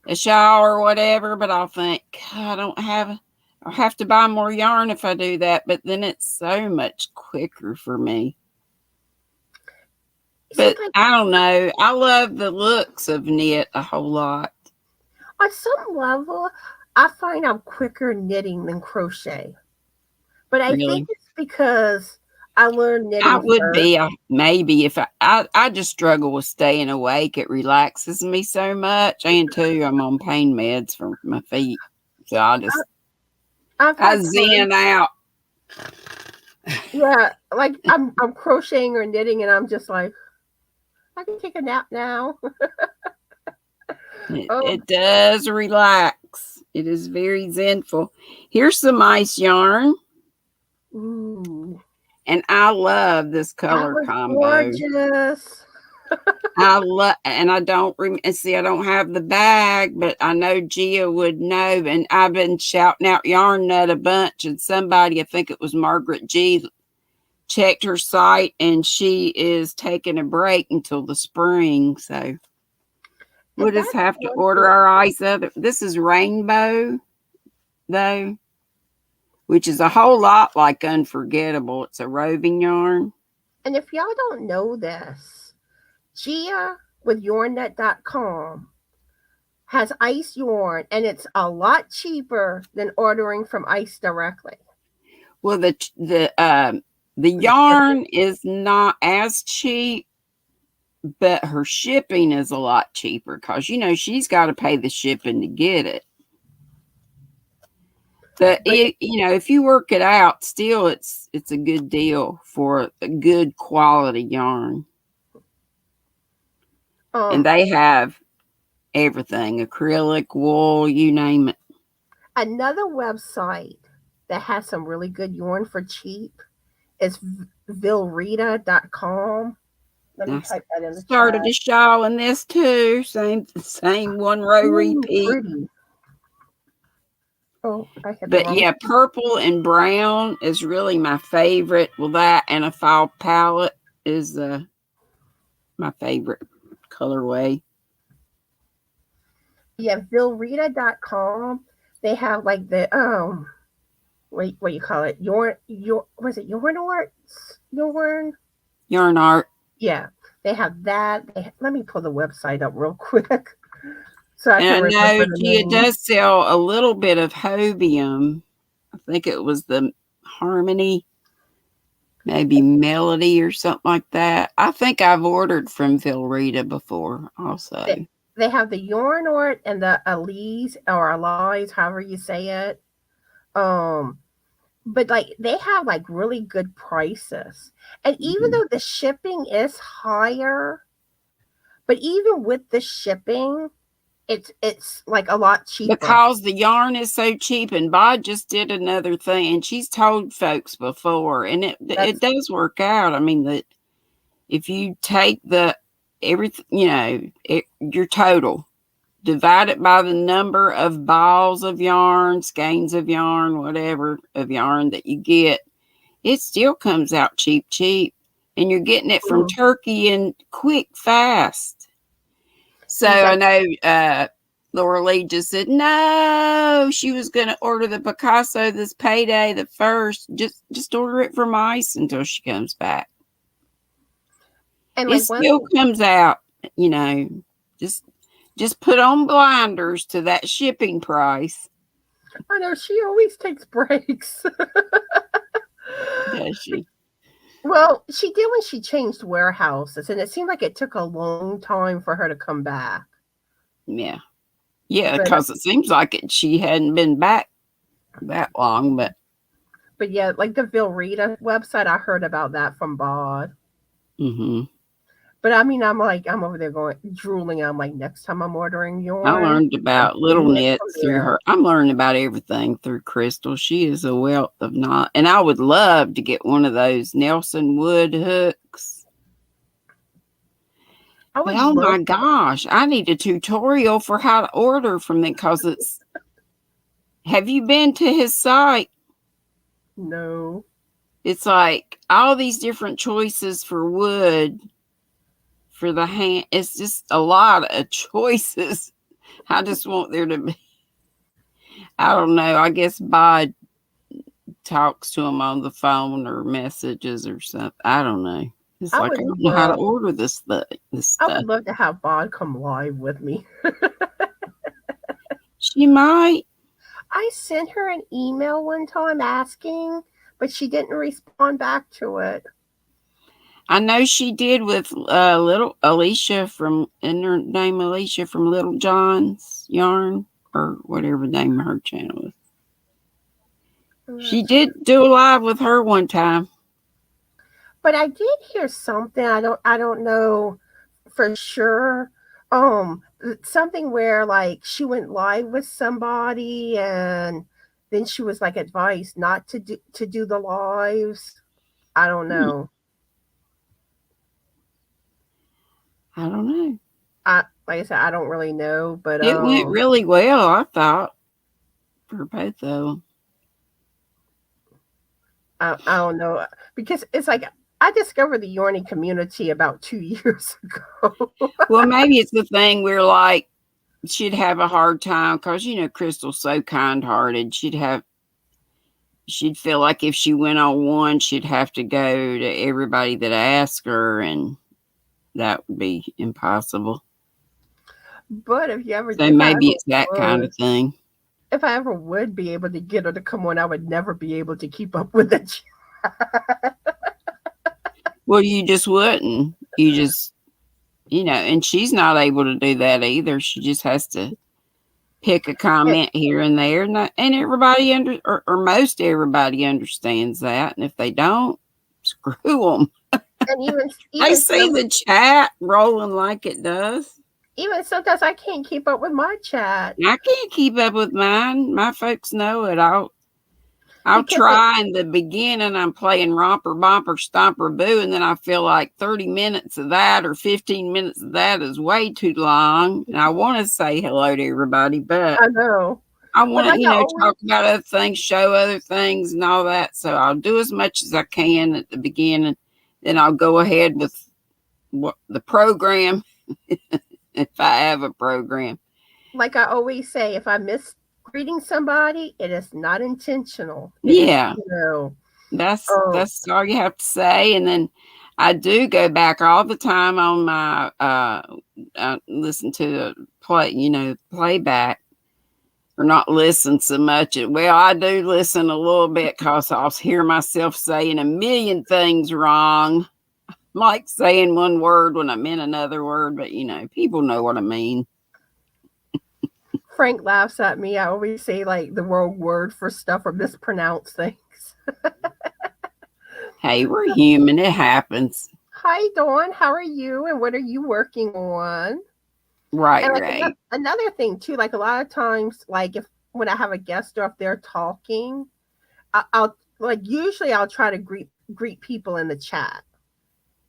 a shawl or whatever, but I'll think, God, I'll have to buy more yarn if I do that. But then it's so much quicker for me. But I don't know. I love the looks of knit a whole lot. On some level, I find I'm quicker knitting than crochet. But I think it's because I learned knitting. I would be maybe if I just struggle with staying awake. It relaxes me so much, and too, I'm on pain meds for my feet, so I zen out. Yeah, like I'm crocheting or knitting, and I'm just like, I can take a nap now. It does relax. It is very zenful. Here's some ice yarn. Ooh. And I love this color combo. Gorgeous. And I don't see, I don't have the bag, but I know Gia would know. And I've been shouting out Yarn Nut a bunch, and somebody, I think it was Margaret G, checked her site, and she is taking a break until the spring. So we'll just have to order our ice of it. This is Rainbow, though, which is a whole lot like Unforgettable. It's a roving yarn. And if y'all don't know this, Gia with yarnnut.com has ice yarn, and it's a lot cheaper than ordering from ice directly. Well, the yarn is not as cheap, but her shipping is a lot cheaper because, she's got to pay the shipping to get it. But if you work it out, still it's a good deal for a good quality yarn. And they have everything, acrylic, wool, you name it. Another website that has some really good yarn for cheap is vilrita.com. Let me type that in the started a shawl in this too. Same one row repeat. Pretty. Oh, but yeah, purple and brown is really my favorite. Well, that and a fall palette is my favorite colorway. Yeah, vilrita.com. They have like the what you call it? Was it yarn arts? Yarn art. Yeah, they have that. Let me pull the website up real quick. So I know Gia does sell a little bit of Hobium. I think it was the Harmony. maybe Melody or something like that. I think I've ordered from Vilrita before also. They have the Yarn Art and the Elise or Elise, however you say it. Um, but like they have like really good prices. And even though the shipping is higher, but even with the shipping, it's like a lot cheaper. Because the yarn is so cheap, and Bod just did another thing, and she's told folks before, and it does work out. I mean, that if you take everything, your total, divide it by the number of balls of yarn, skeins of yarn, whatever of yarn that you get, it still comes out cheap, and you're getting it from Turkey and quick, fast. So I know Lorele just said no, she was going to order the Picasso this payday, the first. Just order it from ice until she comes back. And it still comes out, just put on blinders to that shipping price. I know she always takes breaks. Does she? Well, she did when she changed warehouses, and it seemed like it took a long time for her to come back. Yeah, because it seems like she hadn't been back that long, but yeah, like the Vilrita website, I heard about that from Bod. Mm-hmm. But I mean, I'm over there drooling. I'm like, next time I'm ordering yarn. I learned about little knits through her. I'm learning about everything through Crystal. She is a wealth of knowledge. And I would love to get one of those Nelson wood hooks. But oh my gosh, I need a tutorial for how to order from them, because it's. Have you been to his site? No. It's like all these different choices for wood. For the hand, it's just a lot of choices. I just want there to be, I don't know, I guess Bod talks to him on the phone or messages or something. I don't know. It's I don't know how to order this stuff. I would love to have Bod come live with me. She might. I sent her an email one time asking, but she didn't respond back to it. I know she did with little Alicia from Alicia from Little John's Yarn, or whatever the name of her channel is. She did do a live with her one time. But I did hear something. I don't know for sure. Something where like she went live with somebody, and then she was like advised not to do the lives. I don't know. I don't know. Like I said, I don't really know, but it went really well, I thought, for both of them. I don't know, because it's like I discovered the Yarny community about 2 years ago. Well, maybe it's the thing where like she'd have a hard time because Crystal's so kind-hearted. She'd feel like if she went on one, she'd have to go to everybody that asked her, and that would be impossible. But if you ever, so maybe it's that kind of thing. If I ever would be able to get her to come on, I would never be able to keep up with it. Well, you just wouldn't. You just, and she's not able to do that either. She just has to pick a comment here and there, and everybody or most everybody understands that. And if they don't, screw them. And even I see the chat rolling like it does. Even sometimes I can't keep up with my chat. I can't keep up with mine. My folks know it. I'll try in the beginning. I'm playing romper, bumper, stomper, boo, and then I feel like 30 minutes of that or 15 minutes of that is way too long. And I want to say hello to everybody, but I know. I want to, talk about other things, show other things and all that. So I'll do as much as I can at the beginning. Then I'll go ahead with the program, if I have a program. Like I always say, if I miss greeting somebody, it is not intentional. Yeah. That's all you have to say. And then I do go back all the time on my listen to the playback or not listen so much. Well, I do listen a little bit because I'll hear myself saying a million things wrong, like saying one word when I meant another word, but people know what I mean. Frank laughs at me. I always say like the wrong word for stuff or mispronounce things. Hey, we're human. It happens. Hi, Dawn. How are you? And what are you working on? Right, And like right. another thing too, like a lot of times, like if when I have a guest or if they're talking, I'll like usually I'll try to greet people in the chat.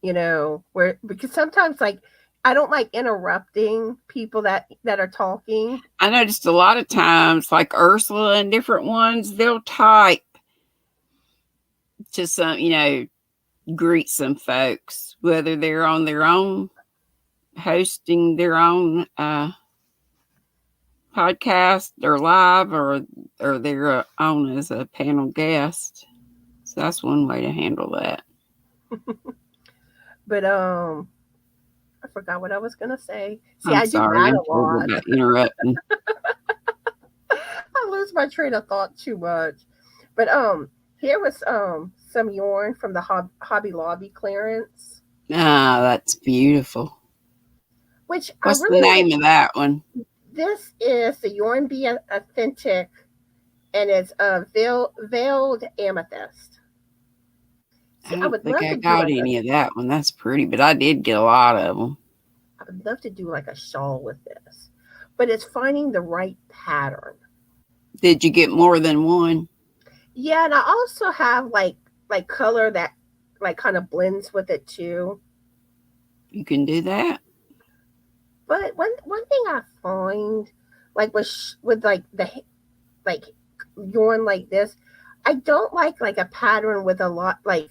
Where because sometimes like I don't like interrupting people that are talking. I noticed a lot of times, like Ursula and different ones, they'll type to some, greet some folks, whether they're on their own, hosting their own podcast or live, or they're on as a panel guest. So that's one way to handle that. But I forgot what I was gonna say. See, I'm I do sorry, that I'm a terrible lot. about interrupting. I lose my train of thought too much. But here was some yarn from the Hobby Lobby clearance, Ah, that's beautiful. which I What's the really like. name of that one? This is the Yarn Bee Authentic, and it's a veiled amethyst. I See, I don't would think love I to do got like any of that one. That's pretty, but I did get a lot of them. I would love to do like a shawl with this, but it's finding the right pattern. Did you get more than one? Yeah, and I also have like color that like kind of blends with it too. You can do that. But one thing I find like with like like yarn like this, I don't like a pattern with a lot like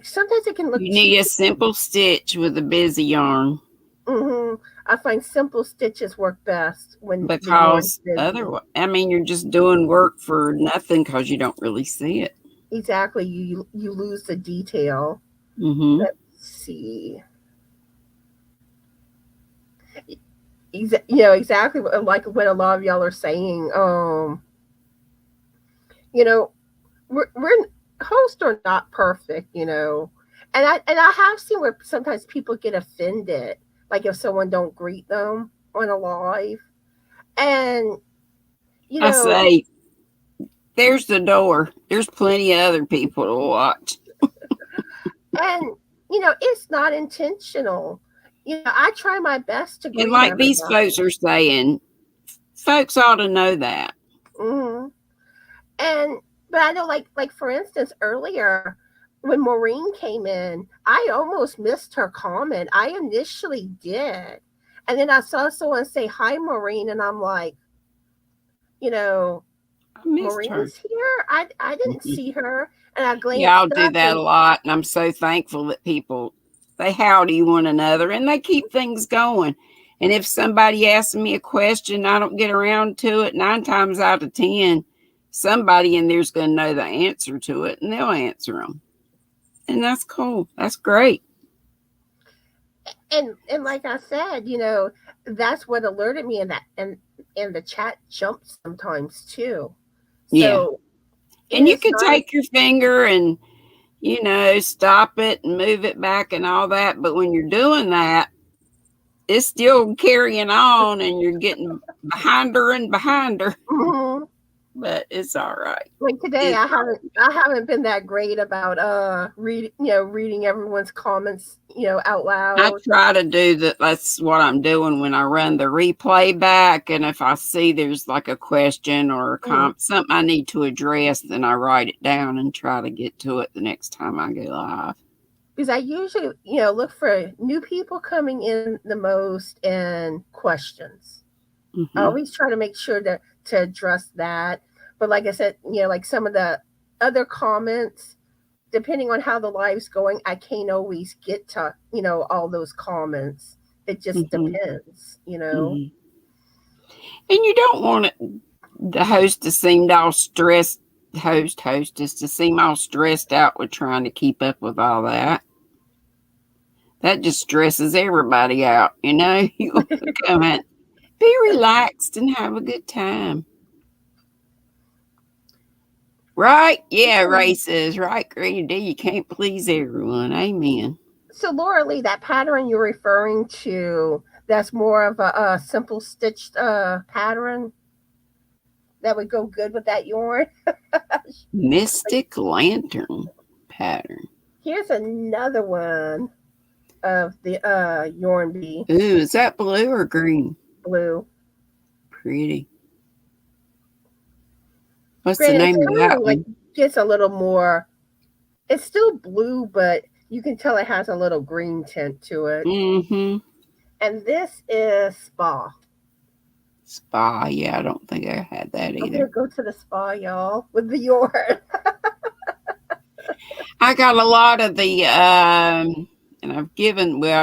sometimes it can look You too. need a simple stitch with a busy yarn, I find simple stitches work best when the yarn's because busy. otherwise, you're just doing work for nothing because you don't really see it. Exactly, you lose the detail. Mm-hmm. Let's see. Exactly like what a lot of y'all are saying. You know, we're hosts are not perfect, and I have seen where sometimes people get offended, like if someone don't greet them on a live, and you I know, say, there's the door. There's plenty of other people to watch. and it's not intentional. I try my best to And greet like these everybody. folks are saying, folks ought to know that. hmm And but I know like for instance earlier when Maureen came in, I almost missed her comment. I initially did. And then I saw someone say hi Maureen and I'm like, you know, I missed her. Maureen's here? I didn't see her. And I Yeah, I'll glanced do up that and a lot. And I'm so thankful that people, they howdy one another and they keep things going. And if somebody asks me a question, I don't get around to it, 9 times out of 10, somebody in there's going to know the answer to it and they'll answer them. And that's cool. That's great. and like I said, that's what alerted me, and the chat jumps sometimes too. Yeah. So it And you is can not. take your finger and, stop it and move it back and all that. But when you're doing that, it's still carrying on and you're getting behind her and behind her. Mhm. But it's all right. Like today, It's I haven't been that great about reading everyone's comments out I loud. try to do that. That's what I'm doing when I run the replay back. And if I see there's like a question or Mhm. something I need to address, then I write it down and try to get to it the next time I go live. Because I usually look for new people coming in the most and questions. I Mm-hmm. always try to make sure to address that. But like I said, like some of the other comments, depending on how the live's going, I can't always get to all those comments. It just Mm-hmm. depends. Mm-hmm. And you don't want the host to seem all stressed, hostess to seem all stressed out with trying to keep up with all that. That just stresses everybody out, You want to come in Be relaxed and have a good time. Right? Yeah, Ray says, right, GrannyDee, you can't please everyone. Amen. So, Lorele, that pattern you're referring to, that's more of a simple stitched pattern that would go good with that yarn. Mystic Lantern pattern. Here's another one of the yarn bee. Ooh, is that blue or green? Blue. Pretty. What's Granted, the it's name of kind that of like one? gets a little more. It's still blue, but you can tell it has a little green tint to it. Mm-hmm. And this is Spa. Spa. Yeah, I don't think I had that I'm gonna either. go to the spa, y'all, with the yarn. I got a lot of the and I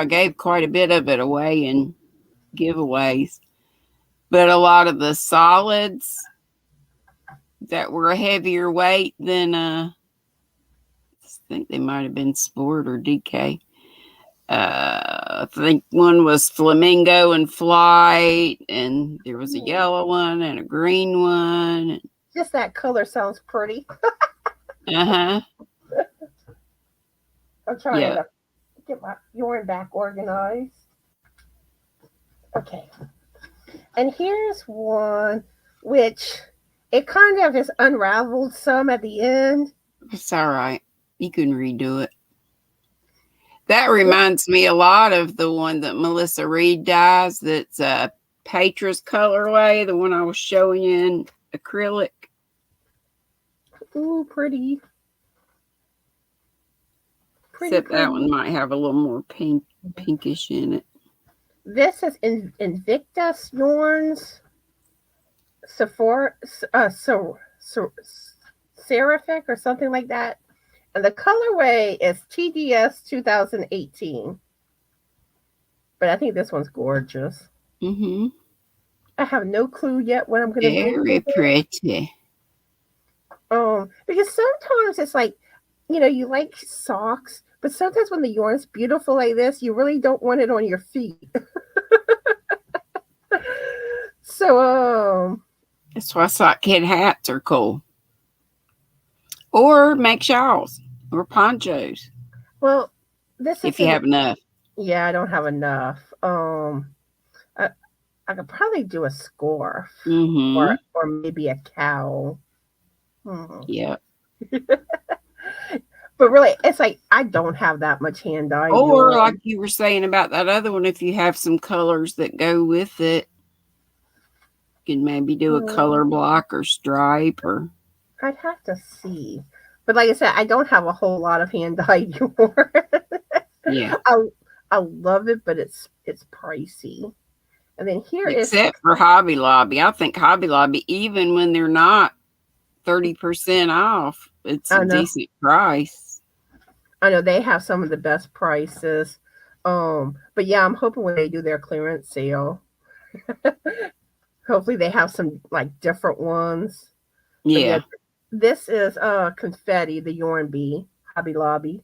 gave quite a bit of it away in giveaways. But a lot of the solids that were a heavier weight than I think they might have been Sport or DK. I think one was Flamingo and Flight, and there was a yellow one and a green one. Just that color sounds pretty. Uh-huh. I'm trying to get my yarn back organized. Okay. And here's one which it kind of is unraveled some at the end. It's all right. You can redo it. That reminds me a lot of the one that Melissa Reed dyes. That's a Patras colorway, the one I was showing you in acrylic. Ooh, pretty. Except that one might have a little more pinkish in it. This is Invictus Yarns, Seraphic or something like that. And the colorway is TDS 2018. But I think this one's gorgeous. Mm-hmm. I have no clue yet what I'm going to do. Very pretty. Because sometimes it's like, you like socks, but sometimes when the yarn is beautiful like this, you really don't want it on your feet. So, that's why sock kid hats are cool. Or make shawls or ponchos. Well, this if you have enough. Yeah, I don't have enough. I could probably do a scarf or maybe a cowl. Yeah. But really, it's like I don't have that much hand-eye. Or like you were saying about that other one, if you have some colors that go with it, you can maybe do a color block or stripe or. I'd have to see. But like I said, I don't have a whole lot of hand-dyed yarn. Yeah. I love it, but it's pricey. And then Except for Hobby Lobby. I think Hobby Lobby, even when they're not 30% off, it's a decent price. I know they have some of the best prices. But yeah, I'm hoping when they do their clearance sale, hopefully they have some like different ones. Yeah. This is Confetti, the yarn bee, Hobby Lobby.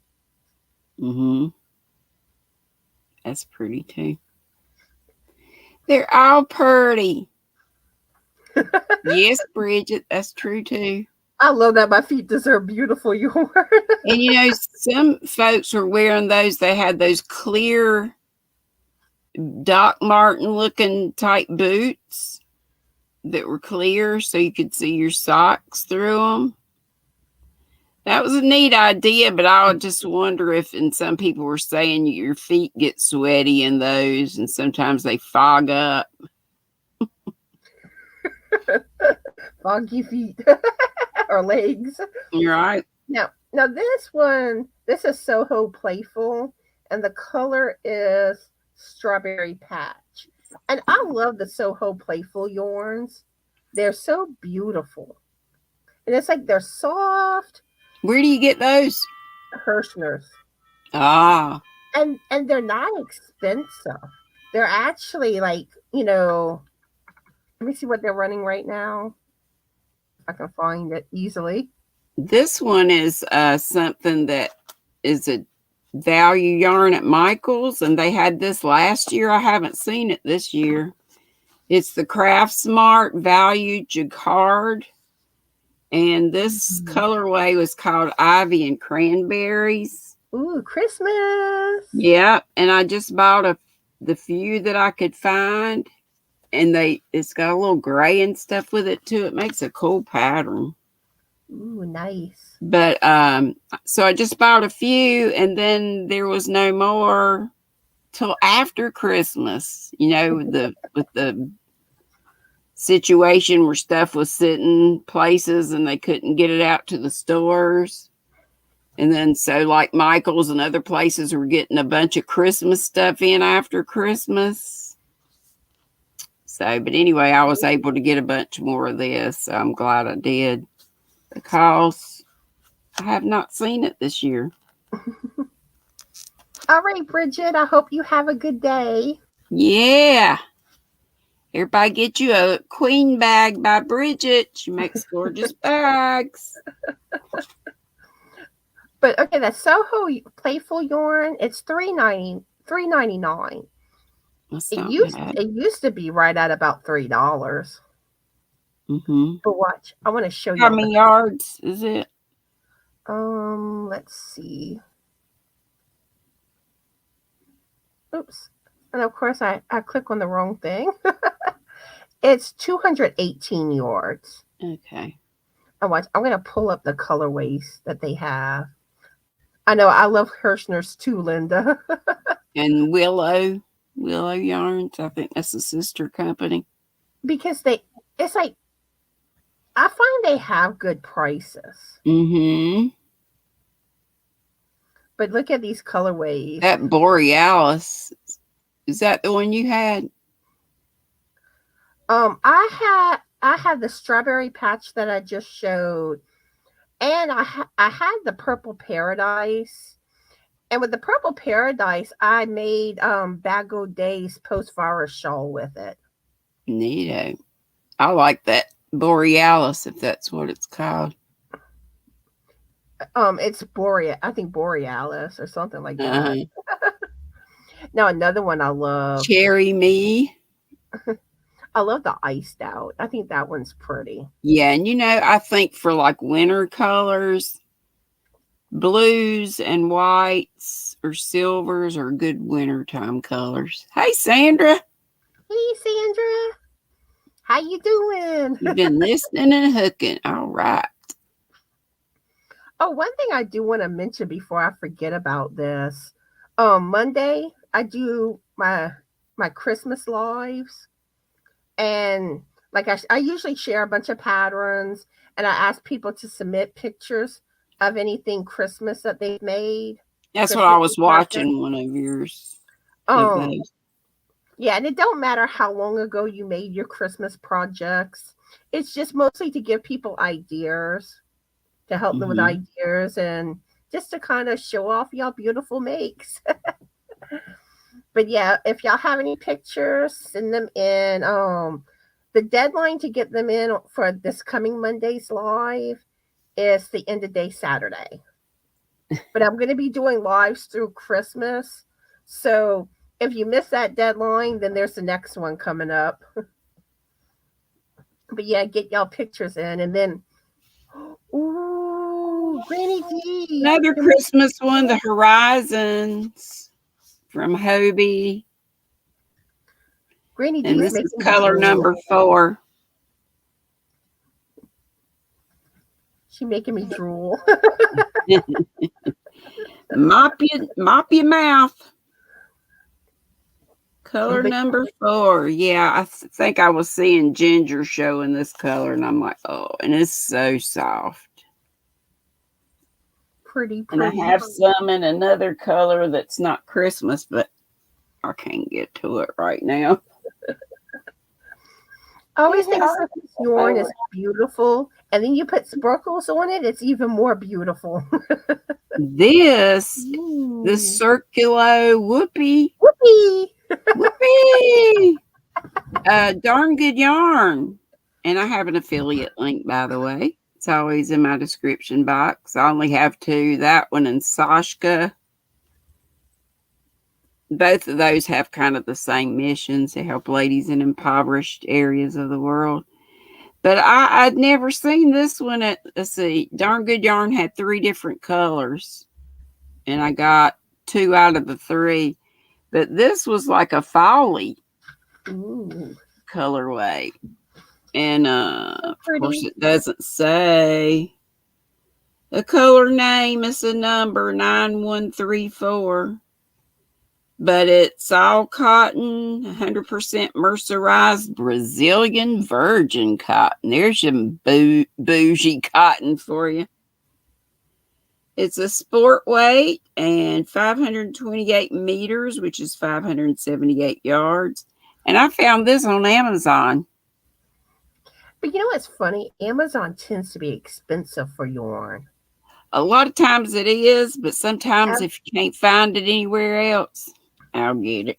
That's pretty too. They're all pretty. Yes, Bridget, that's true too. I love that my feet deserve beautiful yarn. And some folks were wearing those. They had those clear Doc Martin looking type boots that were clear so you could see your socks through them. That was a neat idea, but I would just wonder if, and some people were saying your feet get sweaty in those and sometimes they fog up. Foggy feet or legs. You're right. Now this is Soho Playful, and the color is Strawberry Patch. And I love the Soho Playful yarns. They're so beautiful. And it's like they're soft. Where do you get those? Hirschner's. Ah. And they're not expensive. They're actually like, let me see what they're running right now. If I can find it easily. This one is something that is a value yarn at Michael's, and they had this last year. I haven't seen it this year. It's the Craft Smart Value Jacquard. And this colorway was called Ivy and Cranberries. Ooh, Christmas. Yeah. And I just bought the few that I could find. And it's got a little gray and stuff with it too. It makes a cool pattern. Ooh, nice. But so I just bought a few, and then there was no more till after Christmas. You know, with the situation where stuff was sitting places and they couldn't get it out to the stores. And then so like Michael's and other places were getting a bunch of Christmas stuff in after Christmas. So, but anyway, I was able to get a bunch more of this. So I'm glad I did, because I have not seen it this year. All right, Bridget, I hope you have a good day. Yeah. Everybody get you a queen bag by Bridget. She makes gorgeous bags. But okay, that Soho Playful Yarn, it's $3.99. It used to be right at about $3. Mm-hmm. But watch, I want to show you. How many yards is it? Let's see. Oops. And of course I click on the wrong thing. It's 218 yards. Okay. And watch, I'm gonna pull up the colorways that they have. I know I love Hirschner's too, Linda. And Willow Yarns. I think that's a sister company. Because it's like, I find they have good prices. Mm-hmm. But look at these colorways. That Borealis, is that the one you had? I had the strawberry patch that I just showed, and I had the purple paradise. And with the purple paradise, I made Bago Day's post-virus shawl with it. Neato. I like that Borealis, if that's what it's called. It's I think Borealis or something like that. Now another one I love. Cherry Me. I love the iced out. I think that one's pretty. Yeah, and you know, I think for like winter colors, blues and whites or silvers are good wintertime colors. Hey, Sandra. Hey, Sandra. How you doing? You've been listening and hooking. All right. Oh, one thing I do want to mention before I forget about this. Monday, I do my Christmas lives. And like I usually share a bunch of patterns, and I ask people to submit pictures of anything Christmas that they've made. That's Christmas what I was watching, one of yours. Yeah, and it don't matter how long ago you made your Christmas projects. It's just mostly to give people ideas, to help them with ideas, and just to kind of show off y'all beautiful makes. But yeah, if y'all have any pictures, send them in. The deadline to get them in for this coming Monday's live is the end of day Saturday. But I'm going to be doing lives through Christmas. So if you miss that deadline, then there's the next one coming up. But yeah, get y'all pictures in. And then, ooh, GrannyDee. Another Christmas one, the Horizons from Hobie. GrannyDee, and this is color number 4. She's making me drool. Mop your mouth. Color number 4. Yeah, I think I was seeing Ginger showing this color, and I'm like, oh, and it's so soft. Pretty. And I have some in another color that's not Christmas, but I can't get to it right now. I always think Christmas yarn is beautiful, and then you put sparkles on it, it's even more beautiful. This Circulo Whoopee. Darn good yarn. And I have an affiliate link, by the way. It's always in my description box. I only have 2, that one and Sashka. both of those have kind of the same missions to help ladies in impoverished areas of the world. But I'd never seen this one at, let's see, Darn Good Yarn had 3 different colors, and I got 2 out of the 3. But this was like a folly colorway. And of course, it doesn't say a color name. It's a number 9134. But it's all cotton, 100% mercerized Brazilian virgin cotton. There's some bougie cotton for you. It's a sport weight and 528 meters, which is 578 yards. And I found this on Amazon. But you know what's funny? Amazon tends to be expensive for yarn. A lot of times it is, but sometimes if you can't find it anywhere else, I'll get it.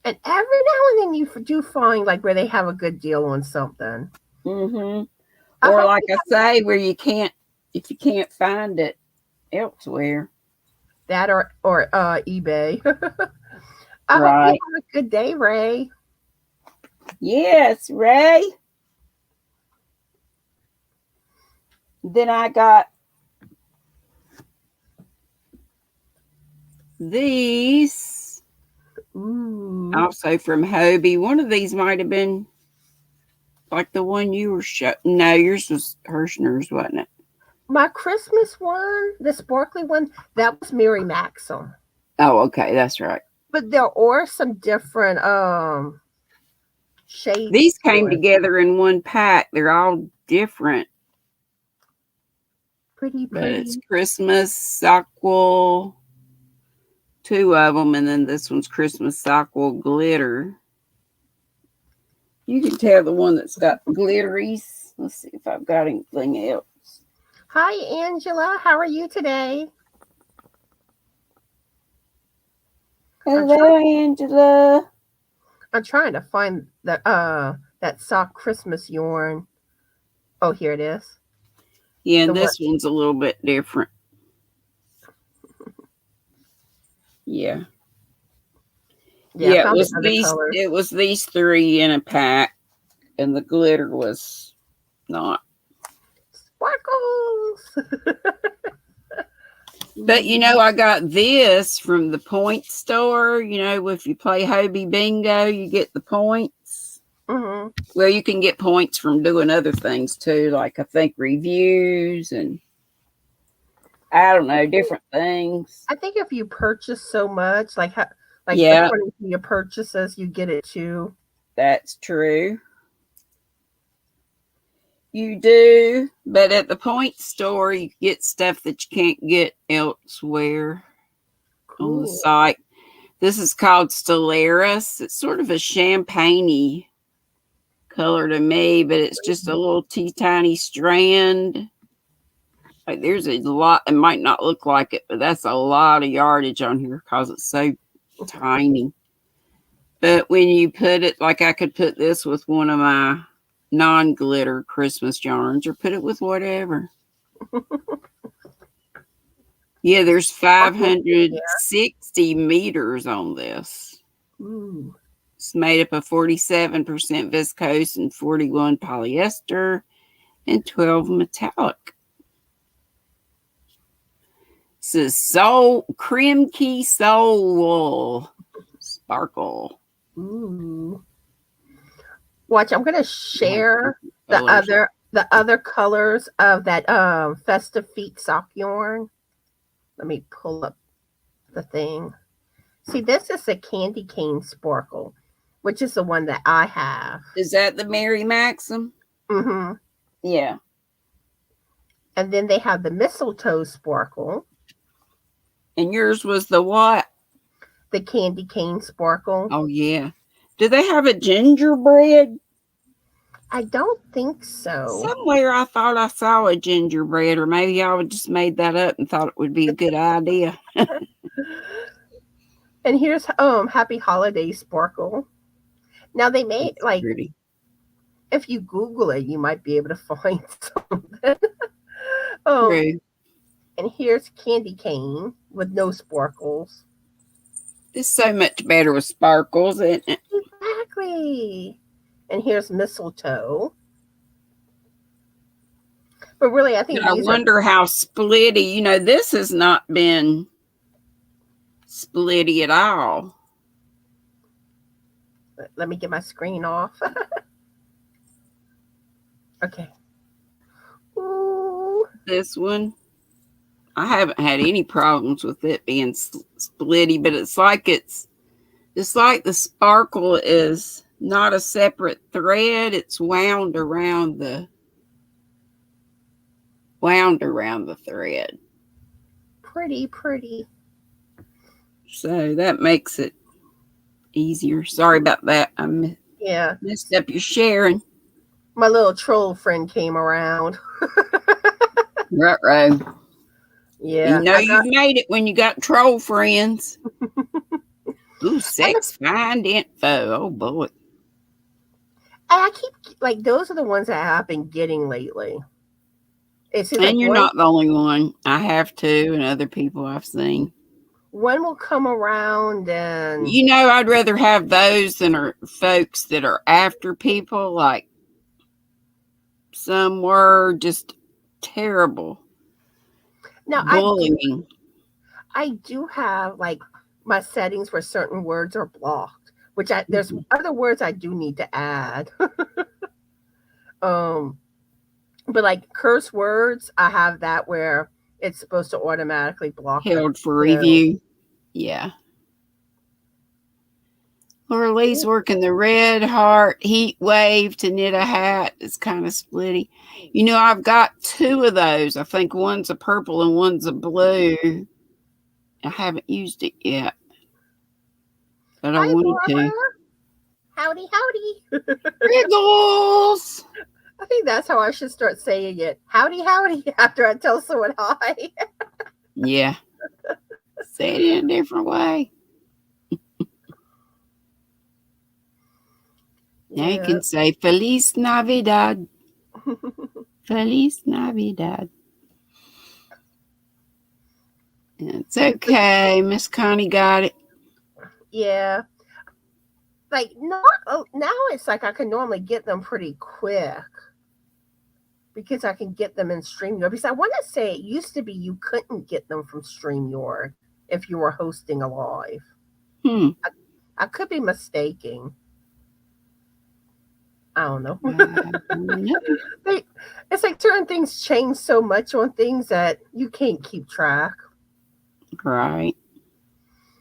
And every now and then you do find like where they have a good deal on something. Mm-hmm. Or like I say, where you can't, if you can't find it elsewhere. That or eBay. I hope you have a good day, Ray. Yes, Ray. Then I got these. Ooh. Also from Hobie. One of these might have been like the one you were showing. No, yours was Hirschner's, wasn't it? My Christmas one, the sparkly one, that was Mary Maxim. Oh, okay, that's right. But there are some different shades. These came together in one pack. They're all different. Pretty. But it's Christmas aqua, 2 of them, and then this one's Christmas aqua glitter. You can tell the one that's got glitteries. Let's see if I've got anything else. Hi, Angela. How are you today? Hello, Angela. I'm trying to find the that soft Christmas yarn. Oh, here it is. Yeah, and this one's a little bit different. Yeah. Yeah, it was these 3 in a pack, and the glitter was not. Sparkles. But you know, I got this from the point store. You know, if you play Hobie Bingo, you get the points. Mm-hmm. Well, you can get points from doing other things too, like I think reviews and I don't know, different things. I think if you purchase so much, according to your purchases, you get it too. That's true. You do, but at the point store, you get stuff that you can't get elsewhere on the site. This is called Stellaris. It's sort of a champagne-y color to me, but it's just a little tiny strand. Like there's a lot. It might not look like it, but that's a lot of yardage on here because it's so tiny. But when you put it, like I could put this with one of my non-glitter Christmas yarns or put it with whatever. Yeah, there's 560 meters on this. Ooh. It's made up of 47% viscose and 41 polyester and 12 metallic. This is Soul Cream Key Soul Wool Sparkle. Ooh. Watch, I'm gonna share the other colors of that Festive Feet sock yarn. Let me pull up the thing. See, this is a candy cane sparkle, which is the one that I have. Is that the Mary Maxim? Mm-hmm. Yeah. And then they have the mistletoe sparkle. And yours was the what? The candy cane sparkle. Oh, yeah. Do they have a gingerbread? I don't think so. Somewhere I thought I saw a gingerbread, or maybe I just made that up and thought it would be a good idea. And here's Happy Holiday sparkle. Now they made pretty. If you Google it, you might be able to find something. And here's candy cane with no sparkles. This is so much better with sparkles, isn't it? Exactly. And here's mistletoe. But really, I think I these wonder how splitty. This has not been splitty at all. Let me get my screen off. Okay. Ooh. This one, I haven't had any problems with it being splitty, but it's like the sparkle is not a separate thread. It's wound around the thread. Pretty. So that makes it easier. Sorry about that. I messed up your sharing. My little troll friend came around. Right. Yeah. You've made it when you got troll friends. Ooh, sex find info. Oh boy. I keep those are the ones that I've been getting lately. And you're not the only one. I have too, and other people I've seen. One will come around and I'd rather have those than folks that are after people. Like some were just terrible. Now bullying. I do have my settings where certain words are blocked, which there's other words I do need to add. But curse words, I have that where it's supposed to automatically block. Held for review. Yeah. Lorele's working the red heart heat wave to knit a hat. It's kind of splitty. I've got two of those. I think one's a purple and one's a blue. I haven't used it yet, but I wanted to. Howdy. Wriggles! I think that's how I should start saying it. Howdy, after I tell someone hi. Yeah. Say it in a different way. Now you can say Feliz Navidad. Feliz Navidad. It's okay. Miss Connie got it. Yeah. Now it's I can normally get them pretty quick. Because I can get them in StreamYard. Because I want to say it used to be you couldn't get them from StreamYard if you were hosting a live. I could be mistaken. I don't know. It's certain things change so much on things that you can't keep track. Right.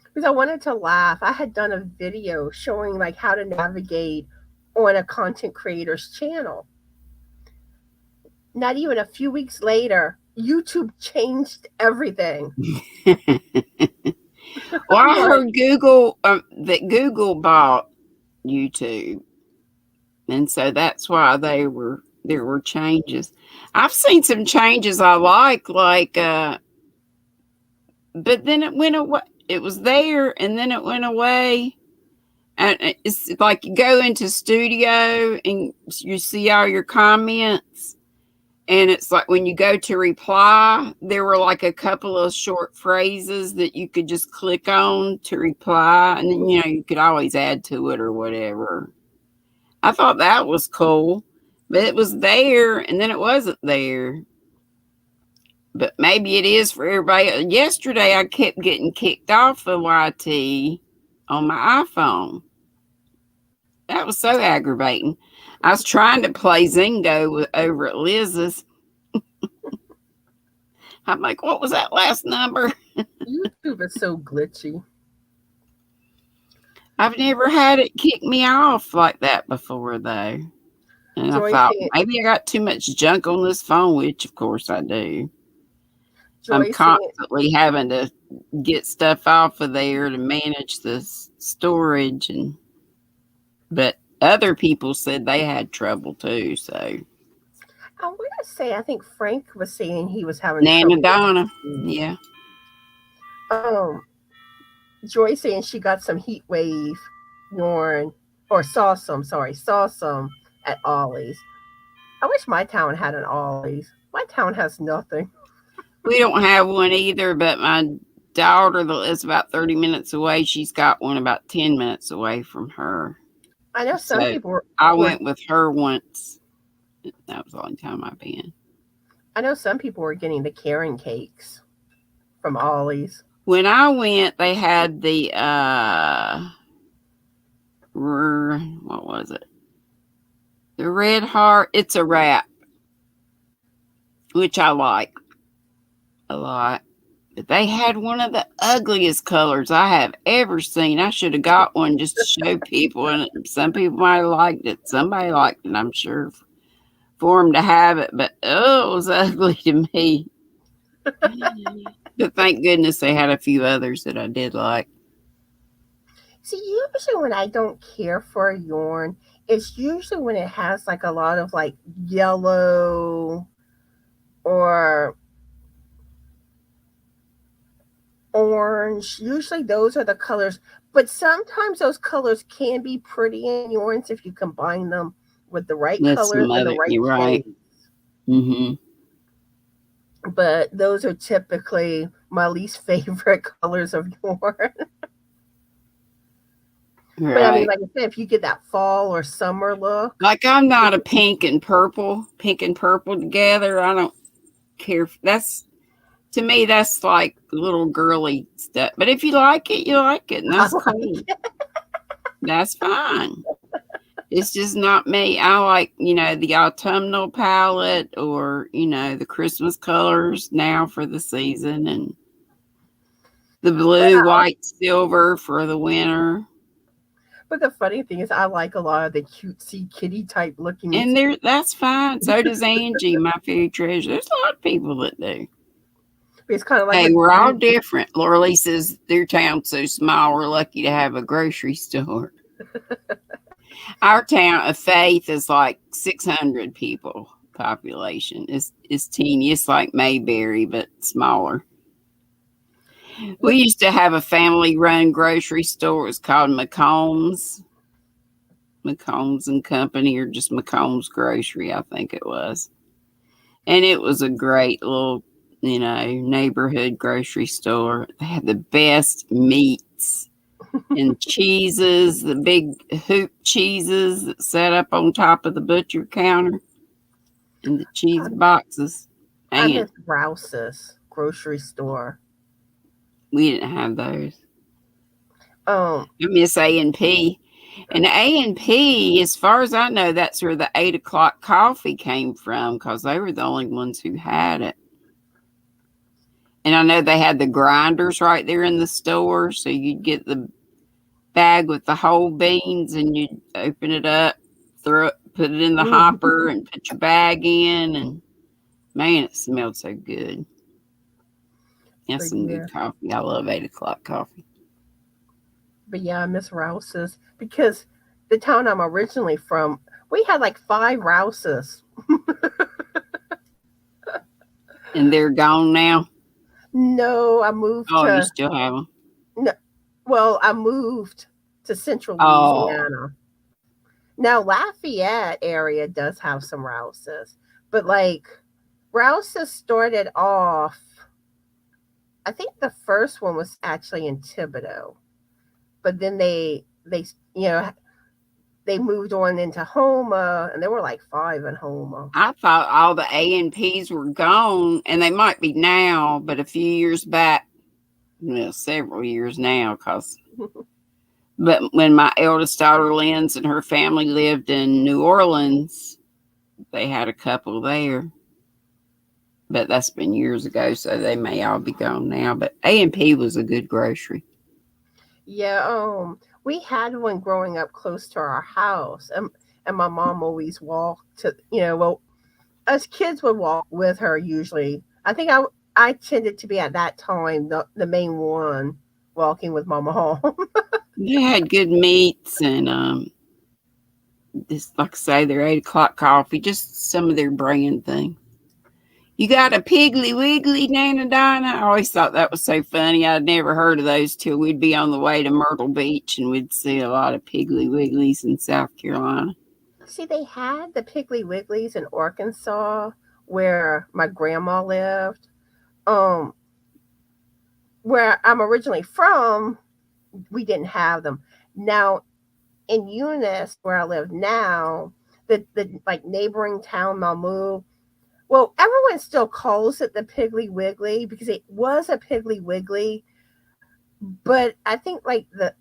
Because I wanted to laugh. I had done a video showing how to navigate on a content creator's channel. Not even a few weeks later, YouTube changed everything. Well, I heard Google that Google bought YouTube, and so that's why there were changes. I've seen some changes I like, but then it went away. It was there, and then it went away. And it's like you go into Studio and you see all your comments. And it's like when you go to reply, there were a couple of short phrases that you could just click on to reply. And then, you could always add to it or whatever. I thought that was cool. But it was there and then it wasn't there. But maybe it is for everybody. Yesterday, I kept getting kicked off of YT on my iPhone. That was so aggravating. I was trying to play Zingo over at Liz's. I'm like, what was that last number? YouTube is so glitchy. I've never had it kick me off like that before, though. And I thought, maybe I got too much junk on this phone, which, of course, I do. I'm constantly having to get stuff off of there to manage the storage. But other people said they had trouble, too, so... I want to say, I think Frank was saying he was having trouble. Donna, yeah. Joy saying she got some heat wave yarn, or saw some at Ollie's. I wish my town had an Ollie's. My town has nothing. We don't have one either, but my daughter that lives about 30 minutes away, she's got one about 10 minutes away from her. I know some So people I went with her once. That was the only time I've been. I know some people were getting the Karen cakes from Ollie's. When I went, they had the what was it? The Red Heart. It's a wrap, which I like a lot. But they had one of the ugliest colors I have ever seen. I should have got one just to show people, and some people might have liked it. Somebody liked it, I'm sure, for them to have it. But oh, it was ugly to me. But thank goodness they had a few others that I did like. See, usually when I don't care for a yarn, it's usually when it has like a lot of like yellow or orange. Usually those are the colors, but sometimes those colors can be pretty in yarns if you combine them with the right That's colors some and of the it. right You're right. shades. Mm-hmm. But those are typically my least favorite colors of yarn. But I mean, Right. like I said, if you get that fall or summer look, Like I'm not a pink and purple together. I don't care. That's to me, that's like little girly stuff. But if you like it, you like it, and I that's like cool. it. That's fine. It's just not me. I like, the autumnal palette or, the Christmas colors now for the season and the But blue, white, silver for the winter. but the funny thing is, I like a lot of the cutesy kitty type looking. And that's fine. So does Angie, my fairy treasure. There's a lot of people that do. It's kind of like Hey, with we're all you. different. Lorele says their town's so small, we're lucky to have a grocery store. Our town of Faith is like 600 people population. It's teeny. It's like Mayberry, but smaller. We used to have a family-run grocery store. It was called McCombs and Company, or just McCombs Grocery, I think it was. And it was a great little, neighborhood grocery store. They had the best meats and cheeses, the big hoop cheeses that sat up on top of the butcher counter, and the cheese boxes. I And miss Rouse's grocery store. we didn't have those. Um, I miss A&P. And A&P, as far as I know, that's where the 8 o'clock coffee came from, because they were the only ones who had it. And I know they had the grinders right there in the store, so you'd get the bag with the whole beans and you'd open it up, put it in the hopper and put your bag in, and man, it smelled so good. That's some yeah, good coffee. I love 8 o'clock coffee. but yeah, I miss Rouse's because the town I'm originally from, we had like 5 Rouse's. And they're gone now. No, I moved Oh, you to still have them? no, well, I moved to Central Oh, Louisiana. Now Lafayette area does have some Rouse's, but like Rouse's started off. I think the first one was actually in Thibodeau, but then they they moved on into Homa, and there were like 5 in Homa. I thought all the A&Ps were gone, and they might be now, but a few years back, several years now, but when my eldest daughter Lynn's and her family lived in New Orleans, they had a couple there. But that's been years ago, so they may all be gone now. But A&P was a good grocery. Yeah, we had one growing up close to our house, and my mom always walked to, well, us kids would walk with her usually. I think I tended to be at that time the main one walking with my mom. They had good meats and just like I say, their 8 o'clock coffee, just some of their brand things. You got a Piggly Wiggly, Nana Donna? I always thought that was so funny. I'd never heard of those till we'd be on the way to Myrtle Beach and we'd see a lot of Piggly Wigglies in South Carolina. See, they had the Piggly Wigglies in Arkansas where my grandma lived. Um, where I'm originally from, we didn't have them. Now in Eunice, where I live now, the like neighboring town, Malmö. Well, everyone still calls it the Piggly Wiggly because it was a Piggly Wiggly, but I think like the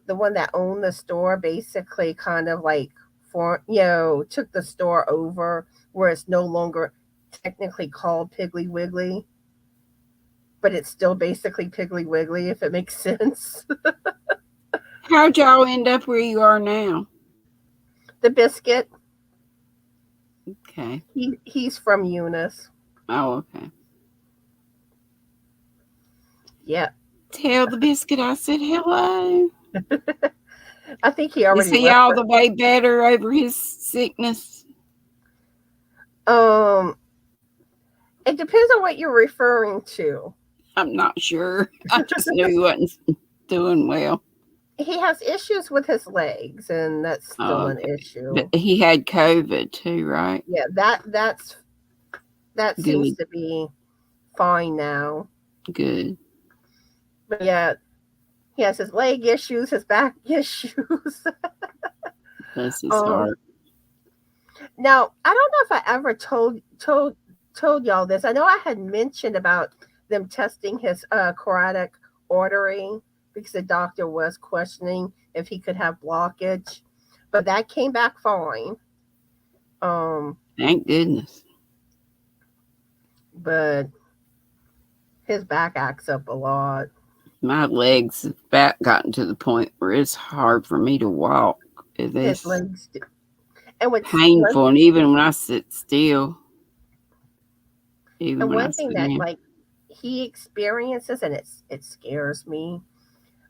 one that owned the store basically kind of like took the store over where it's no longer technically called Piggly Wiggly, but it's still basically Piggly Wiggly if it makes sense. How'd y'all end up where you are now? The biscuit. Okay. He's from Eunice. Oh, okay. Yeah. Tell the biscuit I said hello. I think he Is already he left. all the way better over his sickness? Um, it depends on what you're referring to. I'm not sure. I just knew he wasn't doing well. He has issues with his legs, and that's still an Okay. issue. But he had COVID too, right? Yeah, that seems Good. to be fine now. Good. But yeah, he has his leg issues, his back issues. Bless his um, heart. Now I don't know if I ever told y'all this. I know I had mentioned about them testing his carotid artery because the doctor was questioning if he could have blockage, but that came back fine. Um, Thank goodness. but his back acts up a lot. My legs have back gotten to the point where it's hard for me to walk. His It's legs, and painful, and even when I sit still, even and when I one thing sit that down. like he experiences, and it scares me.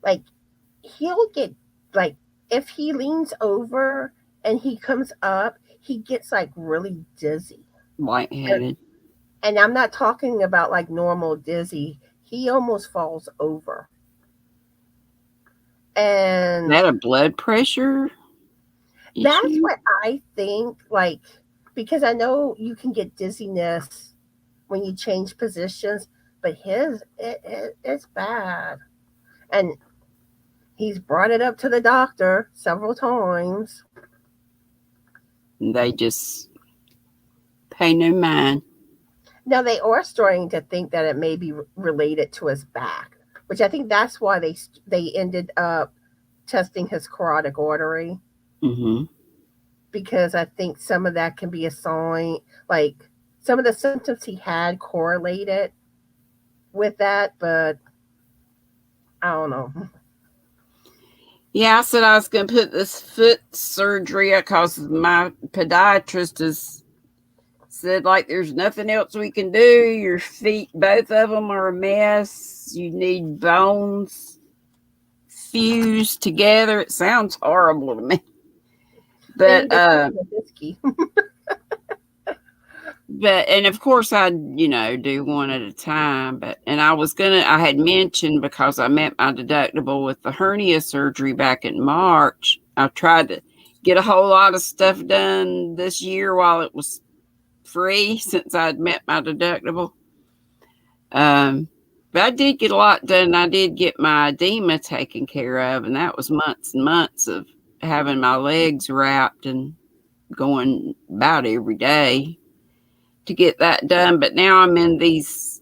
Like he'll get like if he leans over and he comes up, he gets like really dizzy. And, Lightheaded. and I'm not talking about like normal dizzy. He almost falls over. Is And that a blood pressure that's issue? what I think, like, because I know you can get dizziness when you change positions, but it's bad. And he's brought it up to the doctor several times. They just pay no mind. Now they are starting to think that it may be related to his back, which I think that's why they ended up testing his carotid artery Mm-hmm. because I think some of that can be a sign, like some of the symptoms he had correlated with that, but I don't know. Yeah, I said I was going to put this foot surgery because my podiatrist has said, like, there's nothing else we can do. Your feet, both of them are a mess. You need bones fused together. It sounds horrible to me. They But need to tighten the biscuit. and of course I do one at a time, and I had mentioned, because I met my deductible with the hernia surgery back in March. I tried to get a whole lot of stuff done this year while it was free, since I'd met my deductible. But I did get a lot done. I did get my edema taken care of, and that was months and months of having my legs wrapped and going about every day to get that done. But now I'm in these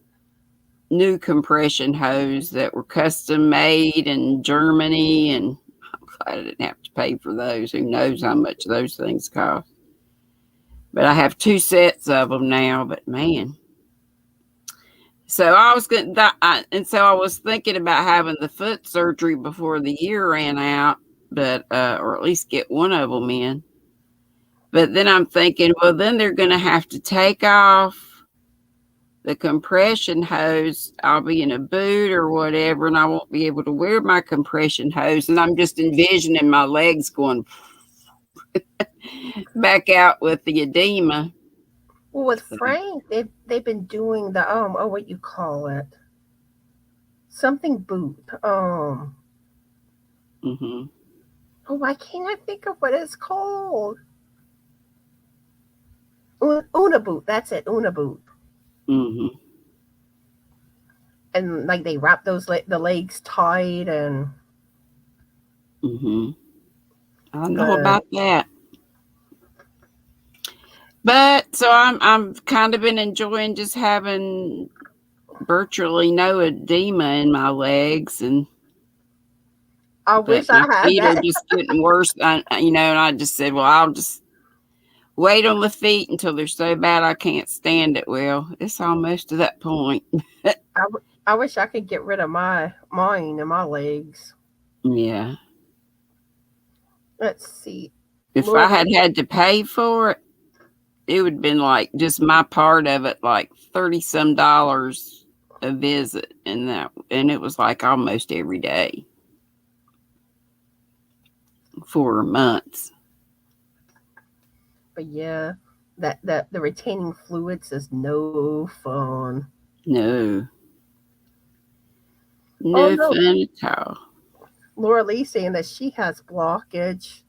new compression hose that were custom made in Germany, and I'm glad I didn't have to pay for those. Who knows how much those things cost? But I have 2 sets of them now. But man, so I was going and so I was thinking about having the foot surgery before the year ran out, but or at least get one of them in. But then I'm thinking, well, then they're going to have to take off the compression hose. I'll be in a boot or whatever, and I won't be able to wear my compression hose. And I'm just envisioning my legs going back out with the edema. Well, with So, Frank, they've been doing the what you call it, something boot. mm-hmm, Oh, why can't I think of what it's called? Una boot. That's it, Una boot. mm-hmm. and like they wrap the legs tight and. Mm-hmm. I know But about that. But so I'm kind of been enjoying just having virtually no edema in my legs, and I but wish I my had feet are that. just getting worse. And I just said, well, I'll just wait on the feet until they're so bad I can't stand it. Well, it's almost to that point. I wish I could get rid of mine and my legs. Yeah. Let's see. If I Lord, had to pay for it, it would have been like just my part of it, like $30 some a visit, and it was like almost every day for months. but yeah, that the retaining fluids is no fun. No, Oh no no, fun at all. Laura Lee saying that she has blockage.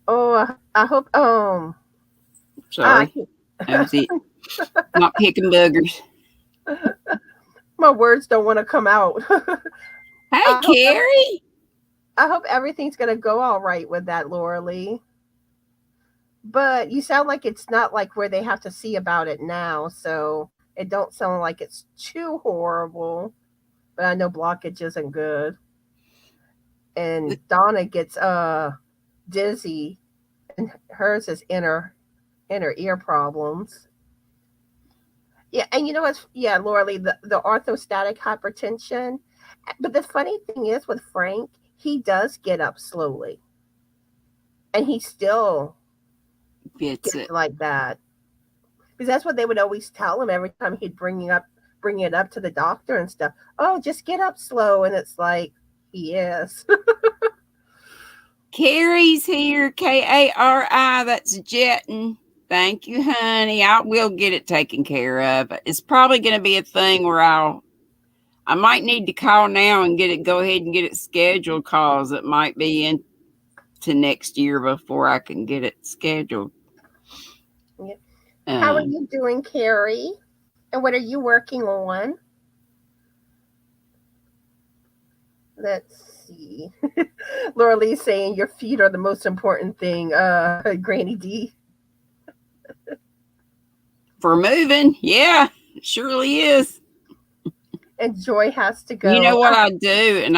Oh, I hope. I Sorry, that was it. Not picking boogers. my words don't want to come out. Hey, I hope Carrie. I hope everything's gonna go all right with that, Laura Lee. But you sound like it's not like where they have to see about it now, so it don't sound like it's too horrible. But I know blockage isn't good. And Donna gets dizzy, and hers is inner ear problems. Yeah, and you know what's Laura Lee, the orthostatic hypertension. But the funny thing is with Frank, he does get up slowly, and he still Gets gets it. like that. Because that's what they would always tell him every time he'd bring it up to the doctor and stuff. Oh, just get up slow, and it's like he is. Carrie's here. Kari. That's jetting. Thank you, honey. I will get it taken care of. It's probably going to be a thing where I might need to call now and go ahead and get it scheduled, cause it might be into next year before I can get it scheduled. Yeah. How are you doing, Carrie? And what are you working on? Let's see. Laura Lee saying your feet are the most important thing, GrannyDee. For moving, yeah, it surely is. And Joy has to go. You know what I do, and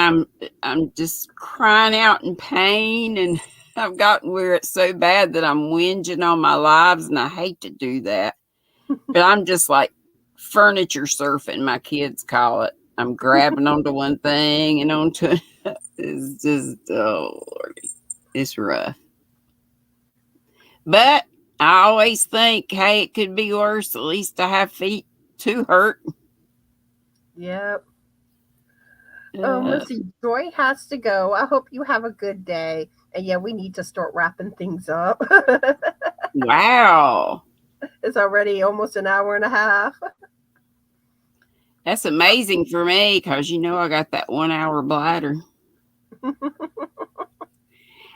I'm just crying out in pain, and I've gotten where it's so bad that I'm whinging on my lives, and I hate to do that. But I'm just like furniture surfing, my kids call it. I'm grabbing onto one thing and onto it's just, oh Lordy, it's rough. But I always think, hey, it could be worse. At least I have feet to hurt. Yep. Let's see. Joy has to go. I hope you have a good day. And yeah, we need to start wrapping things up. Wow. It's already almost an hour and a half. That's amazing for me because I got that 1 hour bladder.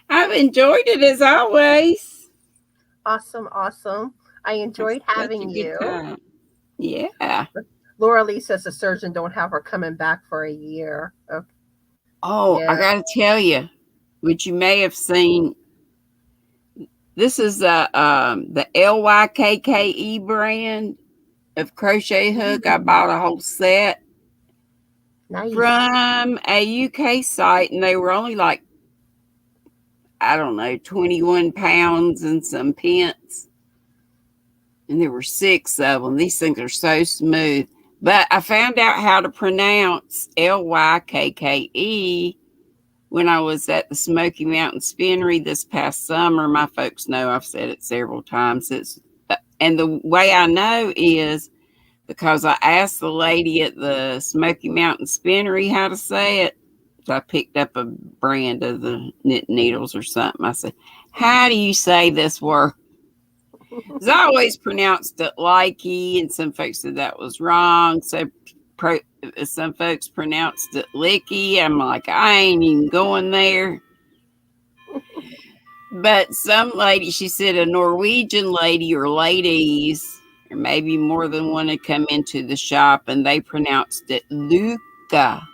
I've enjoyed it as always. Awesome. I enjoyed having you. Time. Yeah. Laura Lee says the surgeon don't have her coming back for a year. Okay. Oh, yeah. I got to tell you, which you may have seen. This is the LYKKE brand of crochet hook. I bought a whole set from a UK site, and they were only like, I don't know, 21 pounds and some pence. And there were 6 of them. These things are so smooth. But I found out how to pronounce LYKKE when I was at the Smoky Mountain Spinnery this past summer. My folks know I've said it several times. And the way I know is because I asked the lady at the Smoky Mountain Spinnery how to say it. So I picked up a brand of the knit needles or something. I said, how do you say this word? Because I always pronounced it likey, and some folks said that was wrong. So some folks pronounced it licky. I'm like, I ain't even going there. But some lady, she said a Norwegian lady or ladies, or maybe more than one, had come into the shop, and they pronounced it Luke Luca,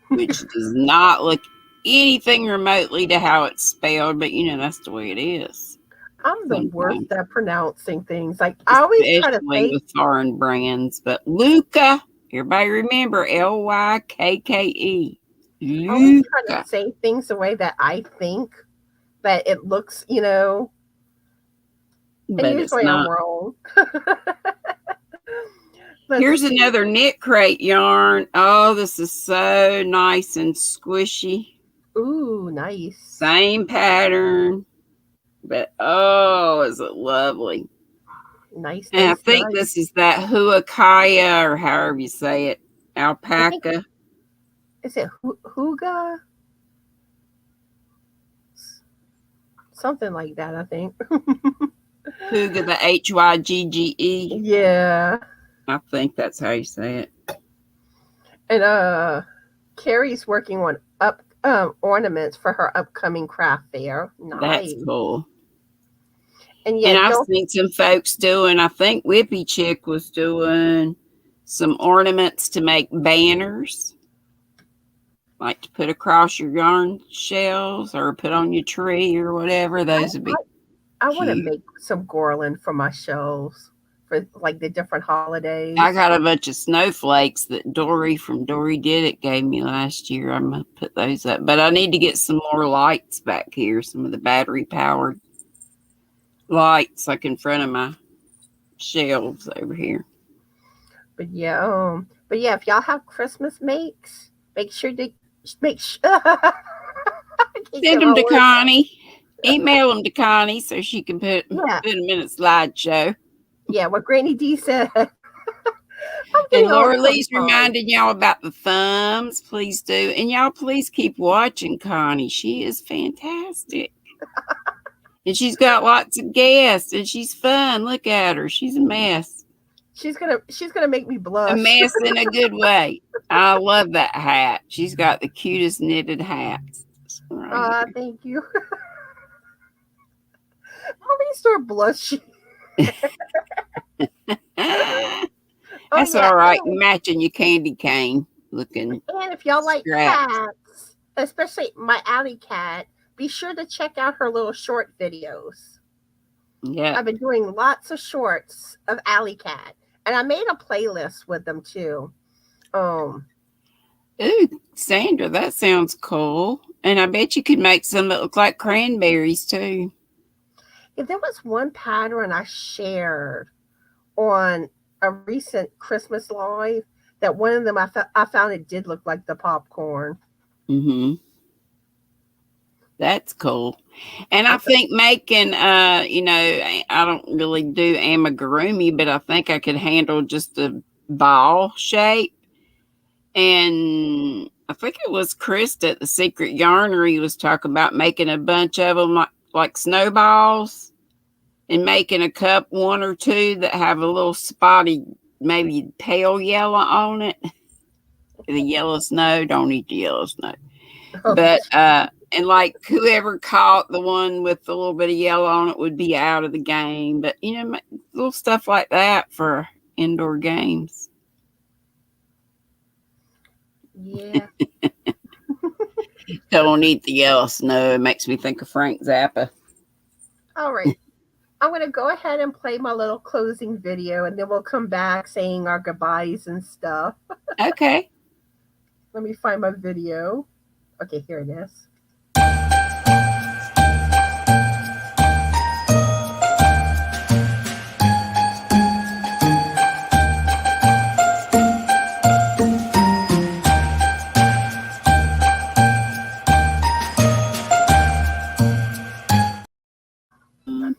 which does not look anything remotely to how it's spelled, but that's the way it is. I'm the worst Sometimes, at pronouncing things. Like I always try to especially say with foreign brands. But Luca, everybody remember Lykke. I always try to Luca. say things the way that I think that it looks, and But it's usually I'm not. wrong. Here's See. another knit crate yarn. Oh, this is so nice and squishy. Ooh, nice. Same pattern. But oh, is it lovely. Nice, And I nice, think nice. this is that huacaya, or however you say it. Alpaca. Is it Huga? Something like that, I think. Huga, the Hygge. Yeah. I think that's how you say it. And Carrie's working on ornaments for her upcoming craft fair. Nice. That's cool. And yeah, and I've seen some folks doing, I think Whippy Chick was doing some ornaments to make banners, like to put across your yarn shells or put on your tree or whatever. Those would be I want to make some garland for my shelves for like the different holidays. I got a bunch of snowflakes that Dory from Dory Did It gave me last year. I'm going to put those up. But I need to get some more lights back here, some of the battery powered lights like in front of my shelves over here. But yeah, if y'all have Christmas makes, make sure to send them to Connie. Email them to Connie so she can put them in a slideshow. Yeah, what GrannyDee said. And Lorele's reminding y'all about the thumbs. Please do. And y'all please keep watching Connie. She is fantastic. And she's got lots of guests and she's fun. Look at her. She's a mess. She's gonna make me blush. A mess in a good way. I love that hat. She's got the cutest knitted hats. Thank you. I'll start blushing. That's all right. Matching your candy cane looking. And if y'all like cats, especially my alley cat, be sure to check out her little short videos. Yeah. I've been doing lots of shorts of Alley Cat. And I made a playlist with them too. Ooh, Sandra, that sounds cool. And I bet you could make some that look like cranberries too. If there was one pattern I shared on a recent Christmas live, that one of them I found it did look like the popcorn. Mm-hmm. That's cool. And I think making, I don't really do amigurumi, but I think I could handle just a ball shape. And I think it was Krista at the Secret Yarnery was talking about making a bunch of them like snowballs and making a cup, one or two that have a little spotty, maybe pale yellow on it. The yellow snow, don't eat the yellow snow. But, and like whoever caught the one with a little bit of yellow on it would be out of the game. But, little stuff like that for indoor games. Yeah. Don't eat the yellow snow. It makes me think of Frank Zappa. All right. I'm going to go ahead and play my little closing video, and then we'll come back saying our goodbyes and stuff. Okay. Let me find my video. Okay, here it is.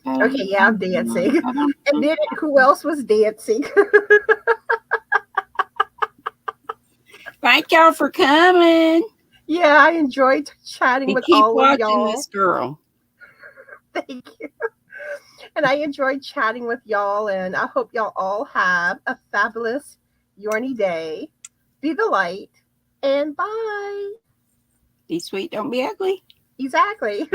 Okay, yeah, I'm dancing. And then who else was dancing? Thank y'all for coming. Yeah, I enjoyed chatting with all of y'all. Keep watching this girl. Thank you. And I enjoyed chatting with y'all, and I hope y'all all have a fabulous Yarny day. Be the light, and bye. Be sweet, don't be ugly. Exactly.